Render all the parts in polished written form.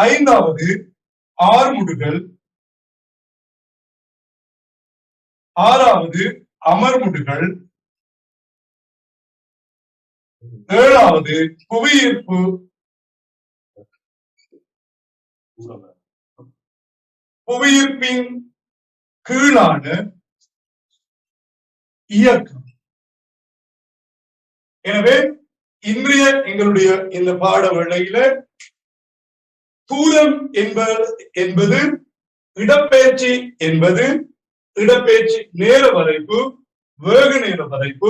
ஐந்தாவது ஆர்முடுகள், ஆறாவது அமர்முடுகள், ஏழாவது புவியீர்ப்பு, புவியீர்ப்பின் கீழான இயக்கம். எனவே இன்றைய எங்களுடைய இந்த பாட வேளையில தூரம் என்பது இடப்பெயர்ச்சி என்பது இடப்பெயர்ச்சி நேர வரைப்பு, வேக நேர வரைப்பு,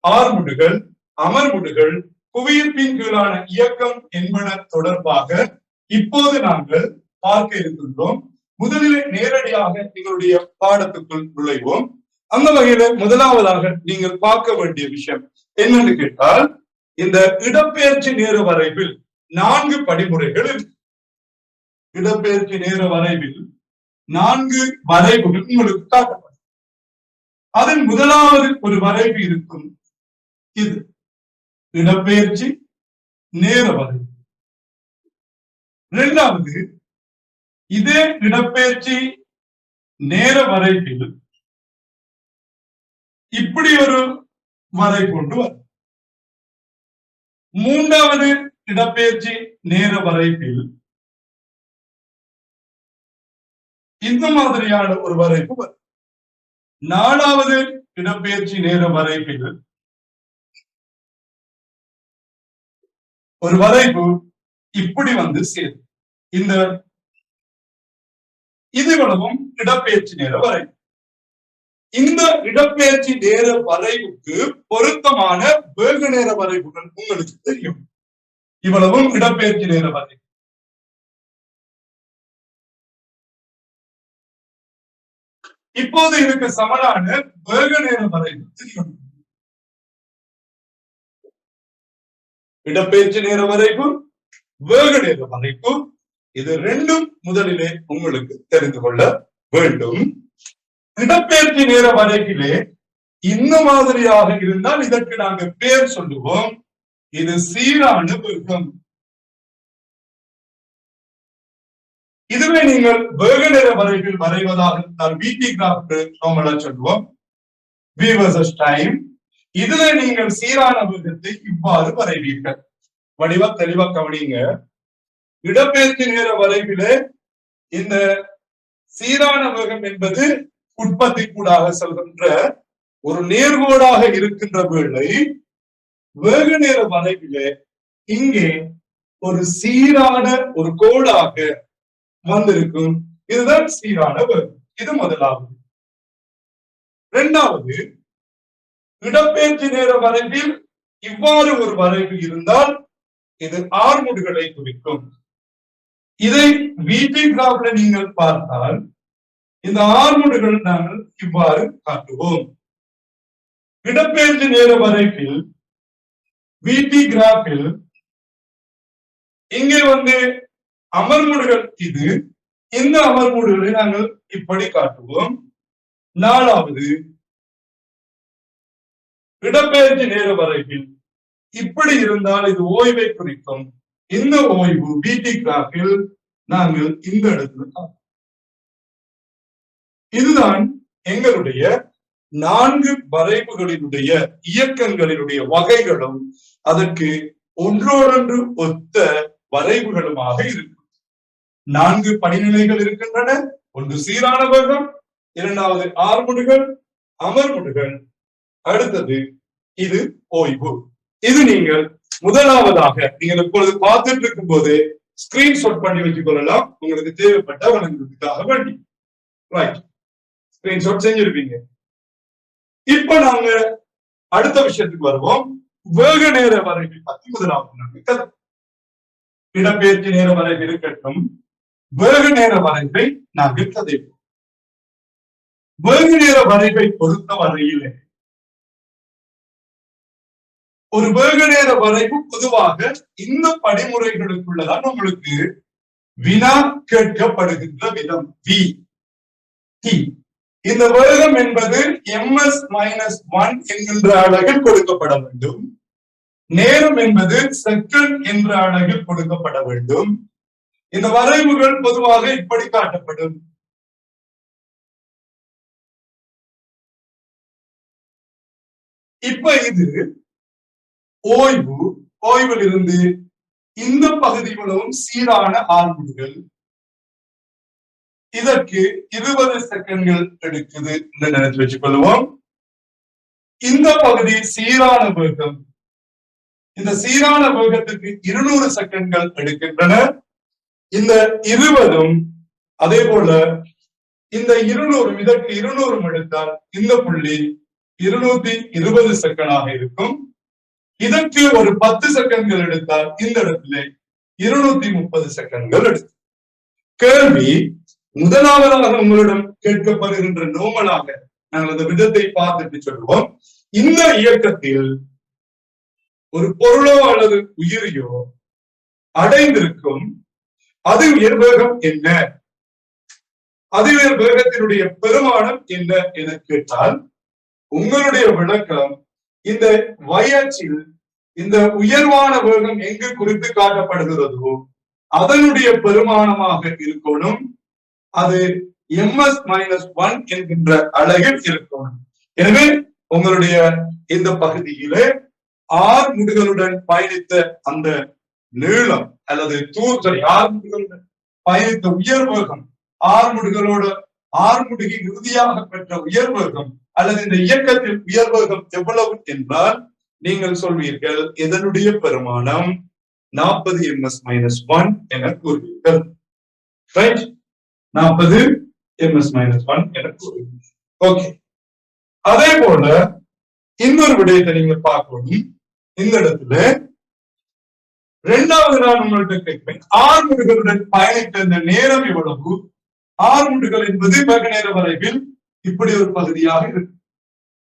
ஆர்முடுகள், அமர்முடுகள், புவியீர்ப்பின் கீழான இயக்கம் என்பன தொடர்பாக இப்போது நாங்கள் பார்க்க இருக்கின்றோம். முதலில் நேரடியாக எங்களுடைய பாடத்துக்குள் நுழைவோம். அந்த வகையில முதலாவதாக நீங்கள் பார்க்க வேண்டிய விஷயம் என்னன்னு கேட்டால், இந்த இடப்பெயர்ச்சி நேர வரைவில் 4 படிமுறைகள் இருக்கு. இடப்பெயர்ச்சி நேர வரைவில் 4 வரைவுகள் உங்களுக்கு காட்டப்படும். அதன் முதலாவது ஒரு வரைவு இருக்கும், இது இடப்பெயர்ச்சி நேர வரைவு. இரண்டாவது, இதே இடப்பெயர்ச்சி நேர வரைவில் இப்படி ஒரு வரை கொண்டு வரும். மூன்றாவது இடப்பெயர்ச்சி நேர வரைவில் இந்த மாதிரியான ஒரு வரைப்பு வரும். நாலாவது இடப்பெயர்ச்சி நேர வரைவில் ஒரு வரைப்பு இப்படி வந்து சேரும். இந்த இதுவளவும் இடப்பெயர்ச்சி நேர வரைவு. இந்த இடப்பெயர்ச்சி நேர வரைவுக்கு பொருத்தமான வேக நேர வரைவுகள் உங்களுக்கு தெரியும். இவ்வளவும் இடப்பெயர்ச்சி நேர வரைவு. இப்போது இதுக்கு சமனான வேக நேர வரைவு தெரியும். இடப்பெயர்ச்சி நேர வரைவு, வேக நேர வரைவு, இது ரெண்டும் முதலிலே உங்களுக்கு தெரிந்து கொள்ள வேண்டும். இடப்பெயர்ச்சி நேர வரைவிலே இந்த மாதிரியாக இருந்தால் இதற்கு நாங்கள் பெயர் சொல்லுவோம், இது சீரான வேகம். இதுவே நீங்கள் வேக நேர வரைவில் வரைவதாக இருந்தால் VT கிராஃப் நார்மலா சொல்லுவோம், V versus time. இதுல நீங்கள் சீரான வேகத்தை இவ்வாறு வரைவீர்கள். வடிவா தெளிவா கவனிங்க. இடப்பெயர்ச்சி நேர வரைவிலே இந்த சீரான வேகம் என்பது உற்பத்தி கூடாக செல்கின்ற ஒரு நேர்கோடாக இருக்கின்ற வேளை, வேக நேர வரைவிலே இங்கே ஒரு சீரான ஒரு கோடாக வந்திருக்கும். இதுதான் சீரான வேகம். இது முதலாவது. இரண்டாவது, இடப்பெயர்ச்சி நேர வரைவில் இவ்வாறு ஒரு வரைவு இருந்தால் இது ஆர்முடுகளை குறிக்கும். இதை VT கிராஃப்ல நீங்கள் பார்த்தால் இந்த ஆர்முடுகள் நாங்கள் இவ்வாறு காட்டுவோம். இடப்பெயர்ச்சி நேர வரைவில் VT கிராஃபில் இங்கே வந்து அமர்முடுகள், இது இந்த அமர்முடுகளை நாங்கள் இப்படி காட்டுவோம். நாலாவது, இடப்பெயர்ச்சி நேர வரைவில் இப்படி இருந்தால் இது ஓய்வை குறிக்கும். இந்த ஓய்வு VT கிராஃபில் நாங்கள் இந்த இடத்துல காட்டுவோம். இதுதான் எங்களுடைய 4 வரைவுகளினுடைய இயக்கங்களினுடைய வகைகளும் அதற்கு ஒன்றோடொன்று ஒத்த வரைவுகளுமாக இருக்கும். 4 படிநிலைகள் இருக்கின்றன. ஒன்று சீரான வேகம், இரண்டாவது ஆர்முடுகள், அமர்முடுகள், அடுத்தது இது ஓய்வு. இது நீங்கள் முதலாவதாக நீங்கள் இப்பொழுது பார்த்துட்டு இருக்கும் போது ஸ்கிரீன்ஷாட் பண்ணி வச்சுக் கொள்ளலாம், உங்களுக்கு தேவைப்பட்ட வழங்குவதற்காக வேண்டி. ரைட், ஸ்கிரீன்ஷாட் செஞ்சிருப்பீங்க. இப்ப நாங்க அடுத்த விஷயத்துக்கு வருவோம். வேக நேர வரைவை பத்தி முதலாவது இடப்பெயர்ச்சி நேர வரைவு இருக்கட்டும், வேக நேர வரைவை நாங்கள் கதைப்போம். வேக நேர வரைவை பொறுத்த வரையிலே ஒரு வேக நேர வரைவு பொதுவாக இந்த படிமுறைகளுக்குள்ளதான் உங்களுக்கு வினா கேட்கப்படுகின்ற விதம் V. இந்த வேகம் என்பது ms-1 என்கின்ற அலகில் கொடுக்கப்பட வேண்டும். நேரம் என்பது செகண்ட் என்ற அலகில் கொடுக்கப்பட வேண்டும். இந்த வரைவுகள் பொதுவாக இப்படி காட்டப்படும். இப்ப இது ஓய்வு, ஓய்வில் இருந்து இந்த பகுதிகளும் சீரான ஆர்முடுகள். இதற்கு 20 செகண்ட்கள் எடுக்குது என்று நினைச்சு வச்சுக் கொள்வோம். இந்த பகுதி சீரான வேகம். இந்த சீரான வேகத்துக்கு 200 செகண்ட்கள் எடுக்கின்றன. இந்த 20ம் அதே போல இந்த 200 இதற்கு 200 எடுத்தால் இந்த புள்ளி 220 செகண்டாக இருக்கும். இதற்கு ஒரு 10 செகண்ட்கள் எடுத்தால் இந்த இடத்துல 230 செகண்ட்கள் எடுக்கும். கேள்வி முதலாவதாக உங்களிடம் கேட்கப்படுகின்ற நோமலாக நாங்கள் அந்த விதத்தை பார்த்துட்டு சொல்லுவோம். இந்த இயக்கத்தில் ஒரு பொருளோ அல்லது உயிரியோ அடைந்திருக்கும் அதிஉயர் வேகம் என்ன? அதிஉயர் வேகத்தினுடைய பெருமானம் என்ன என கேட்டால் உங்களுடைய விளக்கம் இந்த வயச்சில் இந்த உயர்வான வேகம் எங்கு குறித்து காட்டப்படுகிறதோ அதனுடைய பெருமானமாக இருக்கணும். அது ms-1 என்கின்ற அலகில் இருக்கணும். எனவே உங்களுடைய இந்த பகுதியிலே ஆர்முடுகளுடன் பயணித்த அந்த நீளம் அல்லது ஆர்முடுகளுடன் பயணித்த உயர் வேகம், ஆர்முடுகி இறுதியாக பெற்ற உயர் வேகம் அல்லது இந்த இயக்கத்தில் உயர் வேகம் எவ்வளவு என்றால் நீங்கள் சொல்வீர்கள் இதனுடைய பெருமானம் 40 ms-1 என கூறுவீர்கள். 40 ms-1 என கூறுவீர்கள். ஓகே, அதே போல இன்னொரு விடயத்தை நீங்க பார்க்கணும். இந்த இடத்துல இரண்டாவது நான் உங்கள்கிட்ட கேட்பேன், ஆர்முடுகளுடன் பயணித்த இந்த நேரம் எவ்வளவு? ஆர்முடுகள் என்பது வெகு நேர வரைவில் இப்படி ஒரு பகுதியாக இருக்கு.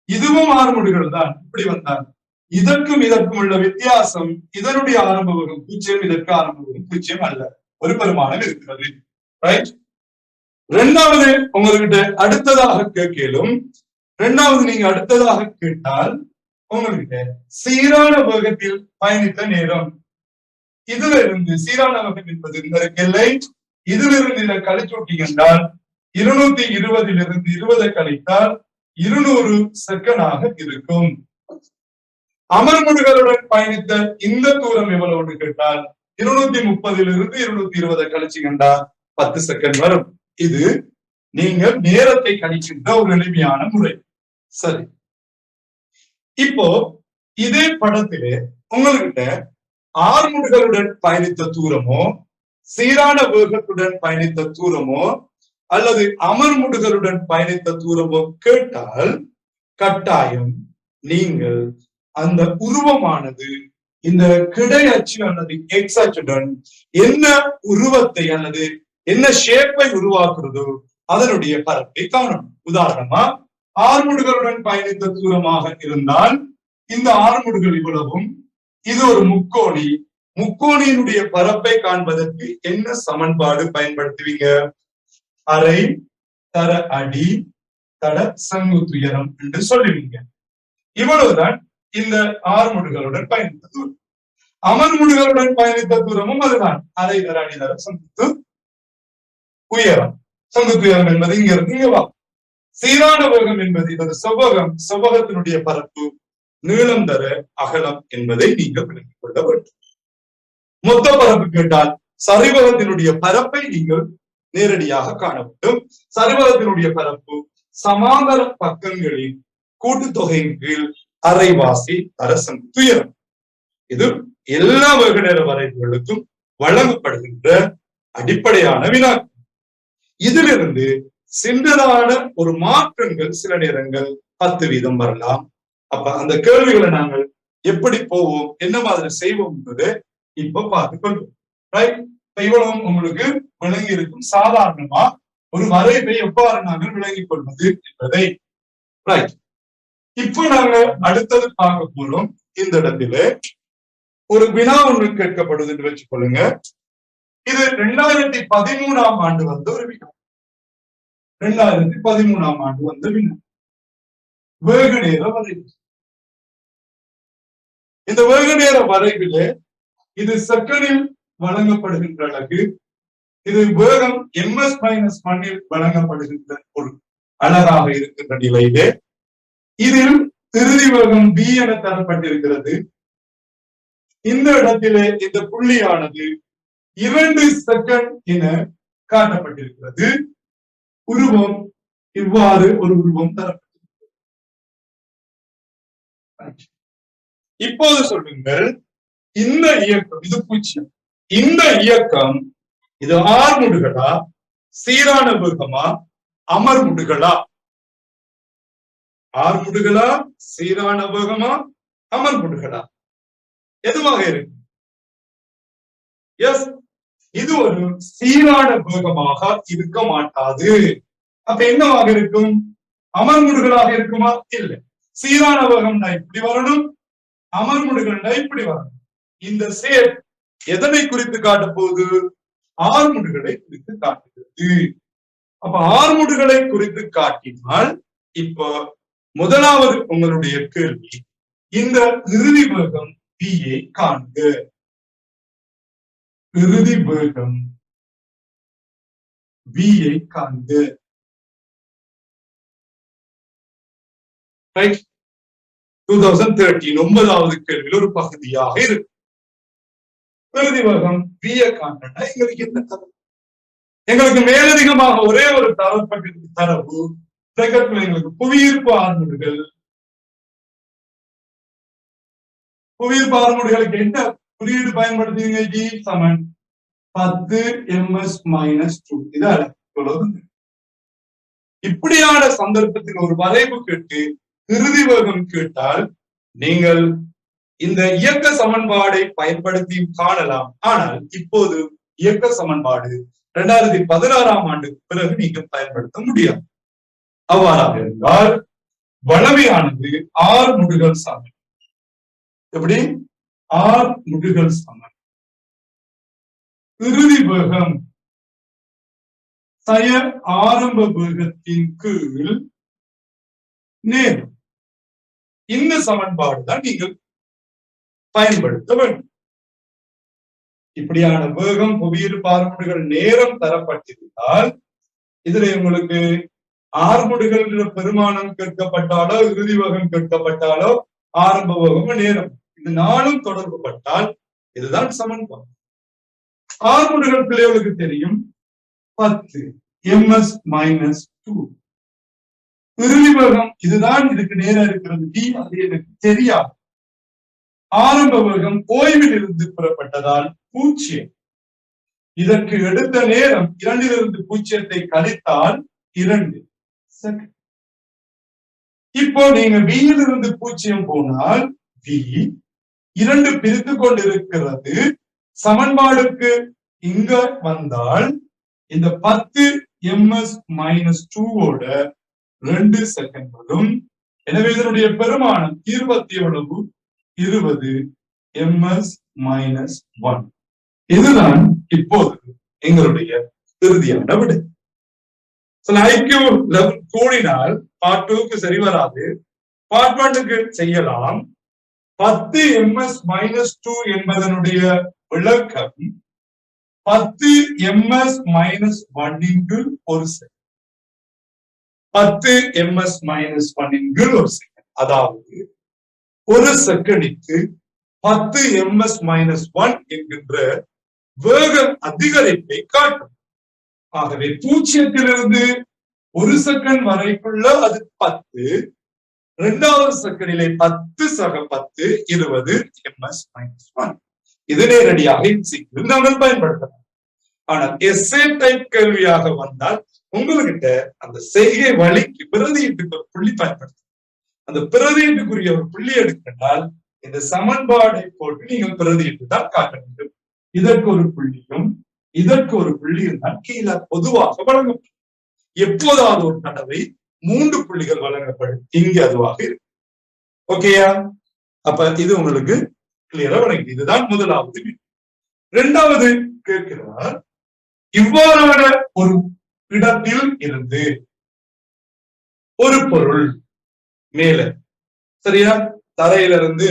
இதுவும் ஆர்முடுகள் தான். இப்படி வந்தால் இதற்கும் உள்ள வித்தியாசம், இதனுடைய ஆரம்ப வேகம் 0, இதற்கு ஆரம்ப வேகம் 0 அல்ல, ஒரு பெருமானம் இருக்கிறது. ரைட். இரண்டாவது உங்ககிட்ட அடுத்ததாக கேட்கலும், இரண்டாவது நீங்க அடுத்ததாக கேட்டால் உங்ககிட்ட சீரான வேகத்தில் பயணித்த நேரம், இதுல இருந்து சீரான வேகம் என்பது இந்த எல்லை, இதுல இருந்து இதை கழிச்சுட்டி என்றால் 220 இருந்து 20 கழித்தால் 200 செகண்டாக இருக்கும். அமர்முடுகளுடன் பயணித்த இந்த தூரம் எவ்வளவு கேட்டால் 230 இருந்து 220 கழிச்சுக்கின்றா 10 செகண்ட் வரும். இது நீங்க நேரத்தை கணிக்கின்ற ஒரு எளிமையான முறை. சரி, இப்போ இதே படத்திலே உங்ககிட்ட ஆர்முடுகளுடன் பயணித்த தூரமோ சீரான வேகத்துடன் பயணித்த தூரமோ அல்லது அமர்முடுகளுடன் பயணித்த தூரமோ கேட்டால் கட்டாயம் நீங்கள் அந்த உருவமானது இந்த கிடை அச்சு அல்லது எக்ஸ் அச்சுடன் என்ன உருவத்தை அல்லது என்ன ஷேப்பை உருவாக்குறதோ அதனுடைய பரப்பை காணணும். உதாரணமா ஆர்முடுகளுடன் பயணித்த தூரமாக இருந்தால் இந்த ஆர்முடுகள் இவ்வளவும், இது ஒரு முக்கோணி, முக்கோணியினுடைய பரப்பை காண்பதற்கு என்ன சமன்பாடு பயன்படுத்துவீங்க? அரை தர அடி தட செங்குத்துயரம் என்று சொல்லுவீங்க. இவ்வளவுதான் இந்த ஆர்முடுகளுடன் பயணித்த தூரம். அமர்முடுகளுடன் பயணித்த தூரமும் அதுதான், அரை தர அடி தர செங்குத்து உயரம். செங்குத்து உயரம் என்பது இங்க இருக்கு, இங்க வா. சீரான வேகம் என்பது இது செவ்வகம், செவ்வகத்தினுடைய பரப்பு நீளம் தர அகலம் என்பதை நீங்கள் விளங்கிக் கொள்ள வேண்டும். மொத்த பரப்பு கேட்டால் சரிவகத்தினுடைய பரப்பை நீங்கள் நேரடியாக காண வேண்டும். சரிவகத்தினுடைய பரப்பு சமாந்தர பக்கங்களின் கூட்டுத்தொகையின் கீழ் அரைவாசி தர செங்குத்து உயரம். இது எல்லா வெகு நேர வரைவுகளுக்கும் வழங்கப்படுகின்ற அடிப்படையான வினாக்கள். இதிலிருந்து சின்னதான ஒரு மாற்றங்கள் சில நேரங்கள் 10% வரலாம். அப்ப அந்த கேள்விகளை நாங்கள் எப்படி போவோம், என்ன மாதிரி செய்வோம் என்பது இப்ப பார்த்துக் கொள்வோம். ரைட். இவ்வளவும் உங்களுக்கு விளங்கி இருக்கும். சாதாரணமா ஒரு வரைவை எவ்வாறு நாங்கள் விளங்கிக் கொள்வது என்பதை. ரைட். இப்போ நாங்க அடுத்தது பார்க்க போறோம். இந்த இடத்துல ஒரு வினா ஒன்று கேட்கப்படுது என்று வச்சுக் கொள்ளுங்க. இது 2013ஆம் ஆண்டு வந்த ஒரு வினா. 2013ஆம் ஆண்டு வந்த வினா. வேக நேர வரைவு. இந்த வேக நேர வரைவிலே இது செகண்டில் வழங்கப்படுகின்ற அழகு இது வேகம் ms-1 வழங்கப்படுகின்ற ஒரு அழகாக இருக்கின்ற நிலையிலே இதில் இறுதி வேகம் b என தரப்பட்டிருக்கிறது. இந்த இடத்திலே இந்த புள்ளியானது 2 செகண்ட் என காட்டப்பட்டிருக்கிறது. உருவம் இவ்வாறு ஒரு உருவம் தரப்பட்டிருக்கிறது. இப்போது சொல்லுங்கள், இந்த இயக்கம் இது 0. இந்த இயக்கம் இது ஆர்முடுகளா, சீரான வேகமா, அமர்முடுகளா? ஆர்முடுகளா, சீரான வேகமா, அமர்முடுகளா? எதுவாக இருக்கு? எஸ், இது ஒரு சீரான வேகமாக இருக்க மாட்டாது. அப்ப என்னவாக இருக்கும்? அமர்முடுகளாக இருக்குமா? இல்லை. சீரான வேகம்னா இப்படி வரணும், அமர்முடுகள்னா இப்படி வரணும். இந்த சேப் எதனை குறித்து காட்ட போகுது? ஆர்முடுகளை குறித்து காட்டுகிறது. அப்ப ஆர்முடுகளை குறித்து காட்டினால் இப்போ முதலாவது உங்களுடைய கேள்வி, இந்த இறுதி வேகம் v ஐ காண்க. இறுதி வேகம் v ஐ காண்க. ரைட்? 2013 9வது கேள்வியில் ஒரு பகுதியாக இருக்கு. இறுதி வேகம் v ஐ காண்பா எங்களுக்கு என்ன தரவு? எங்களுக்கு மேலதிகமாக ஒரே ஒரு தரப்பட்டிருக்கு தரவு. எங்களுக்கு புவியீர்ப்பு ஆர்முடுகள், புவியீர்ப்பு ஆர்முடுகளுக்கு என்ன குறியீடு பயன்படுத்துவீங்க? G சமன் 10 ms-2. இதால இப்படியான சந்தர்ப்பத்தில் ஒரு வரைவு கேட்டு இறுதி வேகம் கேட்டால் நீங்கள் இந்த இயக்க சமன்பாடை பயன்படுத்தி காணலாம். ஆனால் இப்போது இயக்க சமன்பாடு 2016ஆம் ஆண்டுக்கு பிறகு நீங்க பயன்படுத்த முடியாது. அவ்வாறாக இருந்தால் வளமையானது ஆர்முடுகள் சமன். எப்படி? ஆர்முடுகள் சமன் இறுதி வேகம் சய ஆரம்ப வேகத்தின் கீழ் நேரம். இந்த சமன்பாடு தான் நீங்கள் பயன்படுத்த வேண்டும். இப்படியான வேகம், புவியீர்ப்பு ஆர்முடுகள், நேரம் தரப்பட்டிருந்தால் இதுல உங்களுக்கு ஆர்முடுகள் பெருமானம் கேட்கப்பட்டாலோ, இறுதி வேகம் கேட்கப்பட்டாலோ, ஆரம்ப வேகம், நேரம், இது நாளும் தொடர்பு பட்டால் இதுதான் சமன்பாடு. ஆர்முடுகள் பிள்ளைகளுக்கு தெரியும் 10 ms-2. இறுதி வேகம் இதுதான் இதுக்கு நேரம் இருக்கிறது d, அது எனக்கு தெரியாது. ஆரம்ப வேகம் ஓய்வில் இருந்து புறப்பட்டதால் 0. இதற்கு எடுத்த நேரம் 2 0 கழித்தால் 2 செகண்ட். இப்போ நீங்க v இலிருந்து 0 போனால் v 2 பிரித்து கொண்டிருக்கிறது. சமன்பாடுக்கு இங்க வந்தால் இந்த 10 ms-2 ஓட 2 செகண்ட் வரும். எனவே இதனுடைய பெருமானம் 20 ms-1. இதுதான் இப்போது எங்களுடைய இறுதியான விடை. IQ லெவல் கூடினால் பார்ட் 2க்கு சரி வராது, பார்ட் 1க்கு செய்யலாம். 10 ms-2 என்பதனுடைய விளக்கம் 10 ms-1 ஒரு செகண்ட். 10 ms-1 ஒரு செகண்ட். அதாவது ஒரு செகண்டுக்கு 10 ms-1 என்கின்ற வேக அதிகரிப்பை காட்டும். ஆகவே 0 1 செகண்ட் வரைக்குள்ள அது 10, 2வது செகண்டிலே 10 சக 10 20 ms-1. இது நேரடியாக நாங்கள் பயன்படுத்தலாம். ஆனால் எஸ்ஏ டைப் கேள்வியாக வந்தால் உங்ககிட்ட அந்த செய்கை வழிக்கு பிரதியீட்டுக்கு ஒரு புள்ளி பயன்படுத்தும். அந்த பிரதியீட்டுக்குரிய ஒரு புள்ளி எடுக்கின்றால் இந்த சமன்பாடை போட்டு நீங்கள் பிரதியீட்டு தான் காட்ட வேண்டும். இதற்கு ஒரு புள்ளியும் இதற்கு ஒரு புள்ளியும் தான் கீழே பொதுவாக வழங்கப்படும். எப்போதாவது ஒரு தடவை 3 புள்ளிகள் வழங்கப்படும். இங்கே அதுவாக இருக்கு. ஓகேயா? அப்ப இது உங்களுக்கு கிளியரா வழங்கி. இதுதான் முதலாவது. 2வது கேட்கிறார், இவ்வாறான ஒரு இடத்தில் இருந்து ஒரு பொருள் மேல, சரியா, தரையிலிருந்து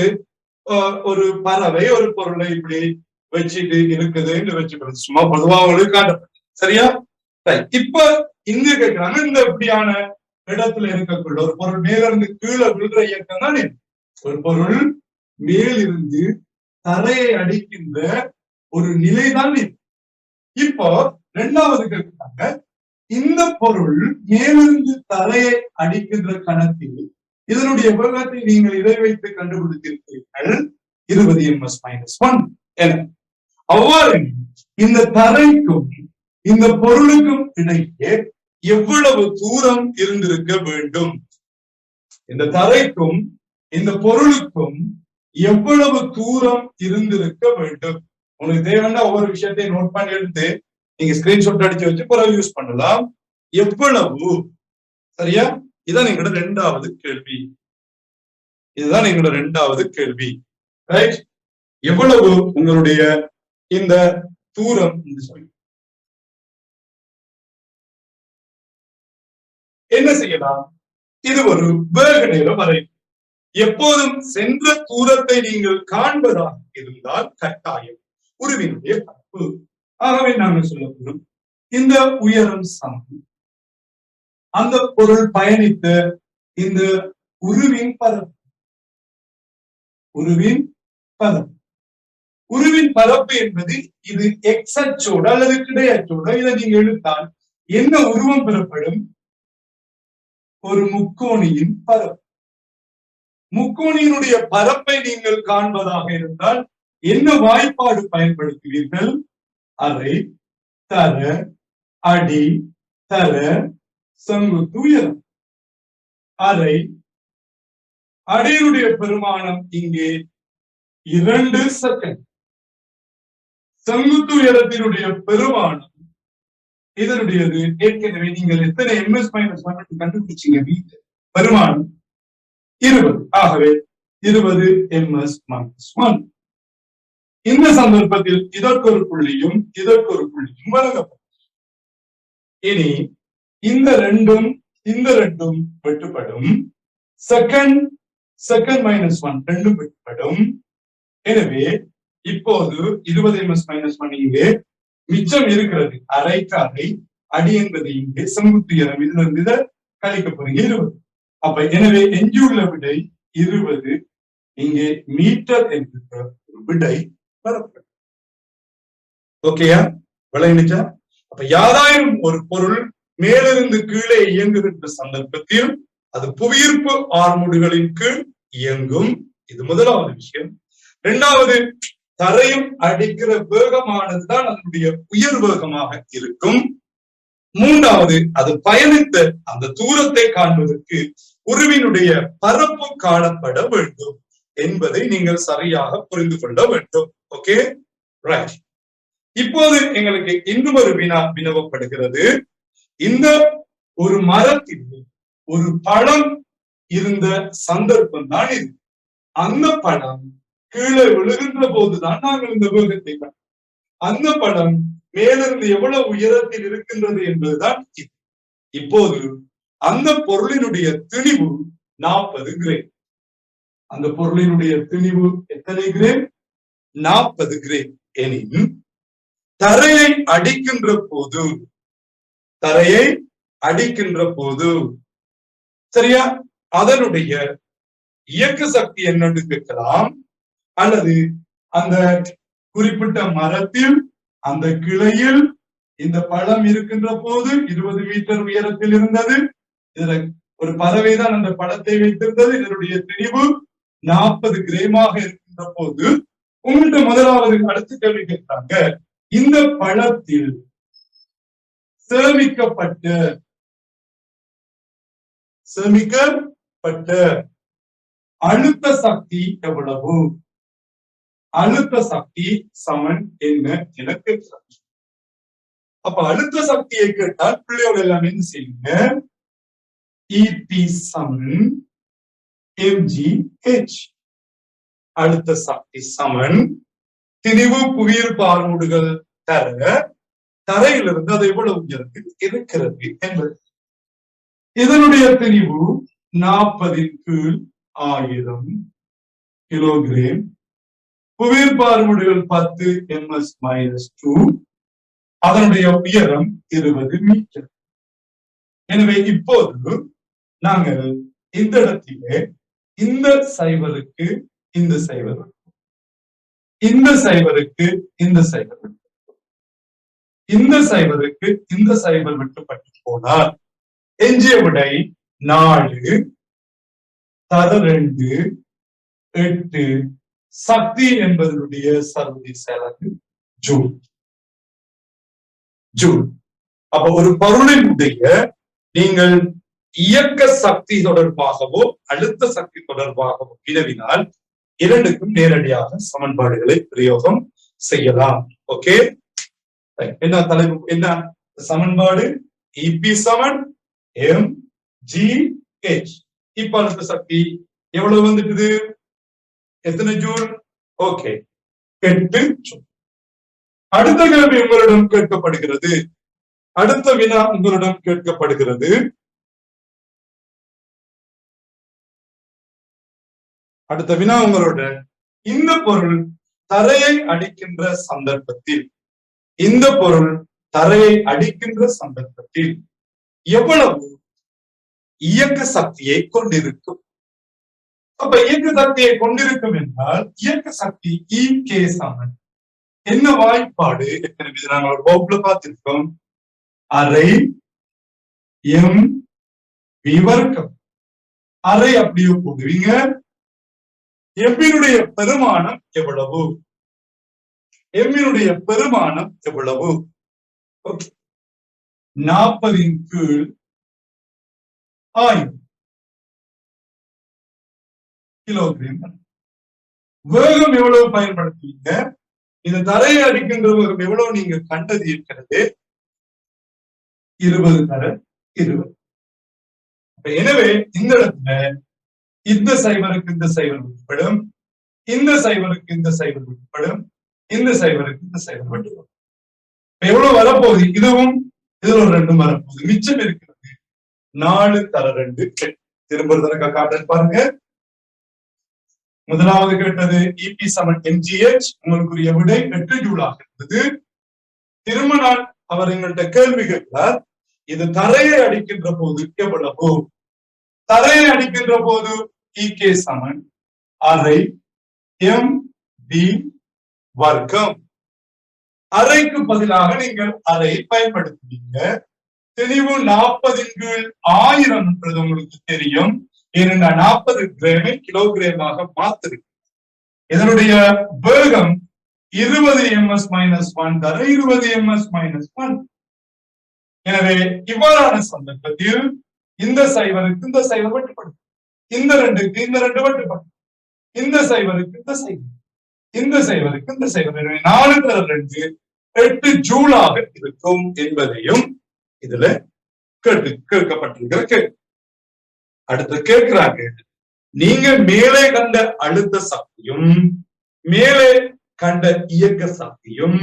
ஒரு பறவை ஒரு பொருளை இப்படி வச்சுட்டு இருக்குதுன்னு வச்சுக்கணும். சும்மா பொதுவாக காட்டப்படும். சரியா? இப்ப இங்க கேட்கிறாங்க, இந்த எப்படியான இடத்துல இருக்கக்கூடிய ஒரு பொருள் மேல இருந்து கீழே விழுற இயக்கம் தான் ஒரு பொருள் மேலிருந்து தரையை அடிக்கின்ற ஒரு நிலைதான் இது. இப்போ இரண்டாவது கேட்கிறாங்க, இந்த பொருள் மேலிருந்து தரையை அடிக்கின்ற கணத்தில் இதனுடைய வேகத்தை நீங்கள் இதை வைத்து கண்டுபிடித்திருக்கிறீர்கள் 20 ms-1 என. அவ்வாறு இந்த தரைக்கும் இந்த பொருளுக்கும் இடையே எவ்வளவு தூரம் இருந்திருக்க வேண்டும்? இந்த தரைக்கும் இந்த பொருளுக்கும் எவ்வளவு தூரம் இருந்திருக்க வேண்டும்? உங்களுக்கு தேவையான ஒவ்வொரு விஷயத்தையும் நோட் பண்ணி எடுத்து நீங்க ஸ்கிரீன்ஷாட் அடிச்சு வச்சு பிறகு யூஸ் பண்ணலாம். எவ்வளவு? சரியா? இதான் எங்களோட இரண்டாவது கேள்வி. இதுதான் எங்களோட இரண்டாவது கேள்வி. ரைட்? எவ்வளவு உங்களுடைய இந்த தூரம் என்று சொல்லி என்ன செய்யலாம்? இது ஒரு வேக நேர வரை. எப்போதும் சென்ற தூரத்தை நீங்கள் காண்பதாக இருந்தால் கட்டாயம் உருவினுடைய பரப்பு. ஆகவே நாங்கள் சொல்ல போறோம், இந்த உயரம் சமம் அந்த பொருள் பயணித்த இந்த உருவின் பரப்பு. உருவின் பரப்பு. உருவின் பரப்பு என்பது இது எக்ஸ் அச்சோடு அல்லது கிடையச்சோடு இதை நீங்க எடுத்தால் என்ன உருவம் பெறப்படும்? ஒரு முக்கோணியின் பரப்பு. முக்கோணியினுடைய பரப்பை நீங்கள் காண்பதாக இருந்தால் என்ன வாய்ப்பாடு பயன்படுத்துவீர்கள்? அரை, தர, அடி, தர, செங்குத்து உயரம். அரை, அடியுடைய பெருமானம் இங்கே 2 செகண்ட். செங்குத்து உயரத்தினுடைய பெருமானம் இதனுடையது ஏற்கனவே நீங்கள் எத்தனை ms-1 கண்டுபிடிச்சீங்க? வீட்டு பெருமானம் 20. ஆகவே 20 ms-1. இந்த சந்தர்ப்பத்தில் இதற்கு ஒரு புள்ளியும் இதற்கு ஒரு புள்ளியும் வழங்கப்படும். இனி இந்த ரெண்டும் வெட்டுப்படும். செகண்ட் -1 ரெண்டும் வெட்டுப்படும். எனவே இப்போது 20 ms-1 இங்கே மிச்சம் இருக்கிறது. அரைக்கு அரை, அடி என்பது இங்கே செங்குத்து உயரம், இதுல இருந்து இதை கழிக்க போறீங்க 20. அப்ப எனவே எஞ்சியுள்ள விடை 20. இங்கே மீட்டர் என்கின்ற ஒரு விடை வரப்படும். ஓகேயா? விளங்கிச்சா? அப்ப யாராயும் ஒரு பொருள் மேலிருந்து கீழே இயங்குகின்ற சந்தர்ப்பத்தில் அது புவியீர்ப்பு ஆர்முடுகளின் கீழ் இயங்கும். இது முதலாவது விஷயம். இரண்டாவது, தரையும் அடிக்கிற வேகமானதுதான் அதனுடைய உயர் வேகமாக இருக்கும். மூன்றாவது, அது பயணித்த அந்த தூரத்தை காண்பதற்கு உருவினுடைய பரப்பு காணப்பட வேண்டும் என்பதை நீங்கள் சரியாக புரிந்து கொள்ள வேண்டும். Okay, right. இப்போது எங்களுக்கு இன்னும் ஒரு வினவப்படுகிறது. இந்த ஒரு மரத்தில் ஒரு பழம் இருந்த சந்தர்ப்பம் தான் இது. அந்த பழம் கீழே விழுகின்ற போதுதான் நாங்கள் இந்த வேகத்தை கண்டோம். அந்த பழம் மேலிருந்து எவ்வளவு உயரத்தில் இருக்கின்றது என்பதுதான் இது. இப்போது அந்த பொருளினுடைய திணிவு 40 கிரேம். அந்த பொருளினுடைய திணிவு எத்தனை கிரேம்? 40 கிரேம் எனின் தரையை அடிக்கின்ற போது சரியா, அதனுடைய இயக்க சக்தி என்னன்னு கேட்கலாம். அல்லது அந்த குறிப்பிட்ட மரத்தில் அந்த கிளையில் இந்த பழம் இருக்கின்ற போது 20 மீட்டர் உயரத்தில் இருந்தது. இதுல ஒரு பறவைதான் அந்த பழத்தை வைத்திருந்தது. இதனுடைய திணிவு 40 கிரேமாக இருக்கின்ற போது உங்கள்கிட்ட முதலாவது அடுத்த கேள்வி கேட்கிறாங்க, இந்த பழத்தில் சேமிக்கப்பட்ட அழுத்த சக்தி எவ்வளவு? அழுத்த சக்தி சமன் என்ன என கேட்கிறாங்க. அப்ப அழுத்த சக்தியை கேட்டால் பிள்ளையோட எல்லாம் என்ன செய்யுங்க? EP சமன் mgh. அழுத்த சக்தி சமன் திணிவு புவியீர்ப்பு ஆர்முடுகள் தரையிலிருந்து அது எவ்வளவு உயரத்தில் இருக்கிறது என்பது. இதனுடைய திணிவு 40/1000 கிலோகிராம். புவியீர்ப்பு ஆர்முடுகள் 10 ms-2. அதனுடைய உயரம் 20 மீட்டர். எனவே இப்போது நாங்கள் இந்த இடத்திலே இந்த சைவருக்கு இந்த சைவர், இந்த சைவருக்கு இந்த சைவர், இந்த சைவருக்கு இந்த சைவர் விட்டுப்பட்டு போனால் எஞ்சிய விடை 4 தர 2 8. சக்தி என்பதனுடைய சர்வதேச அலகு ஜூல். ஜூல். அப்ப ஒரு பொருளினுடைய நீங்கள் இயக்க சக்தி தொடர்பாகவோ அழுத்த சக்தி தொடர்பாகவோ வினவினால் இரண்டுக்கும் நேரடியாக சமன்பாடுகளை பிரயோகம் செய்யலாம். ஓகே, என்ன தலைப்பு, என்ன சமன்பாடு? இபி சமன் எம் ஜி ஹெச். இப்ப அழுத்த சக்தி எவ்வளவு வந்துட்டுது? எத்தனை ஜூல்? Okay, 8 joule. அடுத்த கேள்வி உங்களிடம் கேட்கப்படுகிறது, அடுத்த வினா உங்களிடம் கேட்கப்படுகிறது. அடுத்த வினா உங்களோட, இந்த பொருள் தரையை அடிக்கின்ற சந்தர்ப்பத்தில், இந்த பொருள் தரையை அடிக்கின்ற சந்தர்ப்பத்தில் எவ்வளவு இயக்க சக்தியை கொண்டிருக்கும்? அப்ப இயக்க சக்தியை கொண்டிருக்கும் என்றால் இயக்க சக்தி E K சமன் என்ன வாய்ப்பாடு? ஏற்கனவே நாங்கள் ஒரு வகுப்புல பார்த்திருக்கோம். அரை எம் வி வர்க்கம். அரை அப்படியே போடுவீங்க. எம்மினுடைய பெருமானம் எவ்வளவு? எம்மினுடைய பெருமானம் எவ்வளவு? 40 கீழ் 1000 கிலோகிராம். வேகம் எவ்வளவு பயன்படுத்துவீங்க? இந்த தரையை அடிக்கின்ற வேகம் எவ்வளவு நீங்க கண்டது இருக்கிறது? 20 தர 20. எனவே இந்த இடத்துல இந்த சைவருக்கு இந்த சைவர் விட்டுப்படும், இந்த சைவருக்கு இந்த சைவர் விட்டுப்படும், இந்த சைவருக்கு இந்த சைவர் விட்டுப்படும். எவ்வளவு வரப்போகுது? இதுவும் இதுல ஒரு 2 வரப்போகுது. மிச்சம் இருக்கிறது 4 தர 2. திரும்ப தரக்க காட்ட பாருங்க. முதலாவது கேட்டது இபி சமன் எம்ஜிஹெச். உங்களுக்குரிய விடை 8 ஜூலாக இருந்தது. திரும்ப நான் அவர் எங்கள்கிட்ட கேள்வி கேட்டார், இது தரையை அடிக்கின்ற போது எவ்வளவு? தரையை அடிக்கின்ற போது EK சமன் அரை எம் வி வர்க்கம். அரைக்கு பதிலாக நீங்கள் அரை பயன்படுத்துவீங்க. தெளிவு 40 கீழ் 1000 என்றது உங்களுக்கு தெரியும். ஏனென்றா 40 கிராமை கிலோகிராமாக மாத்திருக்கு. இதனுடைய வேகம் 20 ms - 1 தர 20 ms - 1. எனவே இவ்வாறான சந்தர்ப்பத்தில் இந்த சைவருக்கு இந்த சைவர் வெட்டுப்படும், இந்த 2க்கு இந்த 2 வெட்டுப்படும், இந்த சைவருக்கு இந்த சைவர், இந்த சைவருக்கு இந்த சைவர். எனவே 4 தர 2 8 ஜூலாக இருக்கும் என்பதையும் இதுல கேட்கப்பட்டிருக்கிற கேள்வி. அடுத்து கேட்கிறாங்க, நீங்க மேலே கண்ட அழுத்த சக்தியும் மேலே கண்ட இயக்க சக்தியும்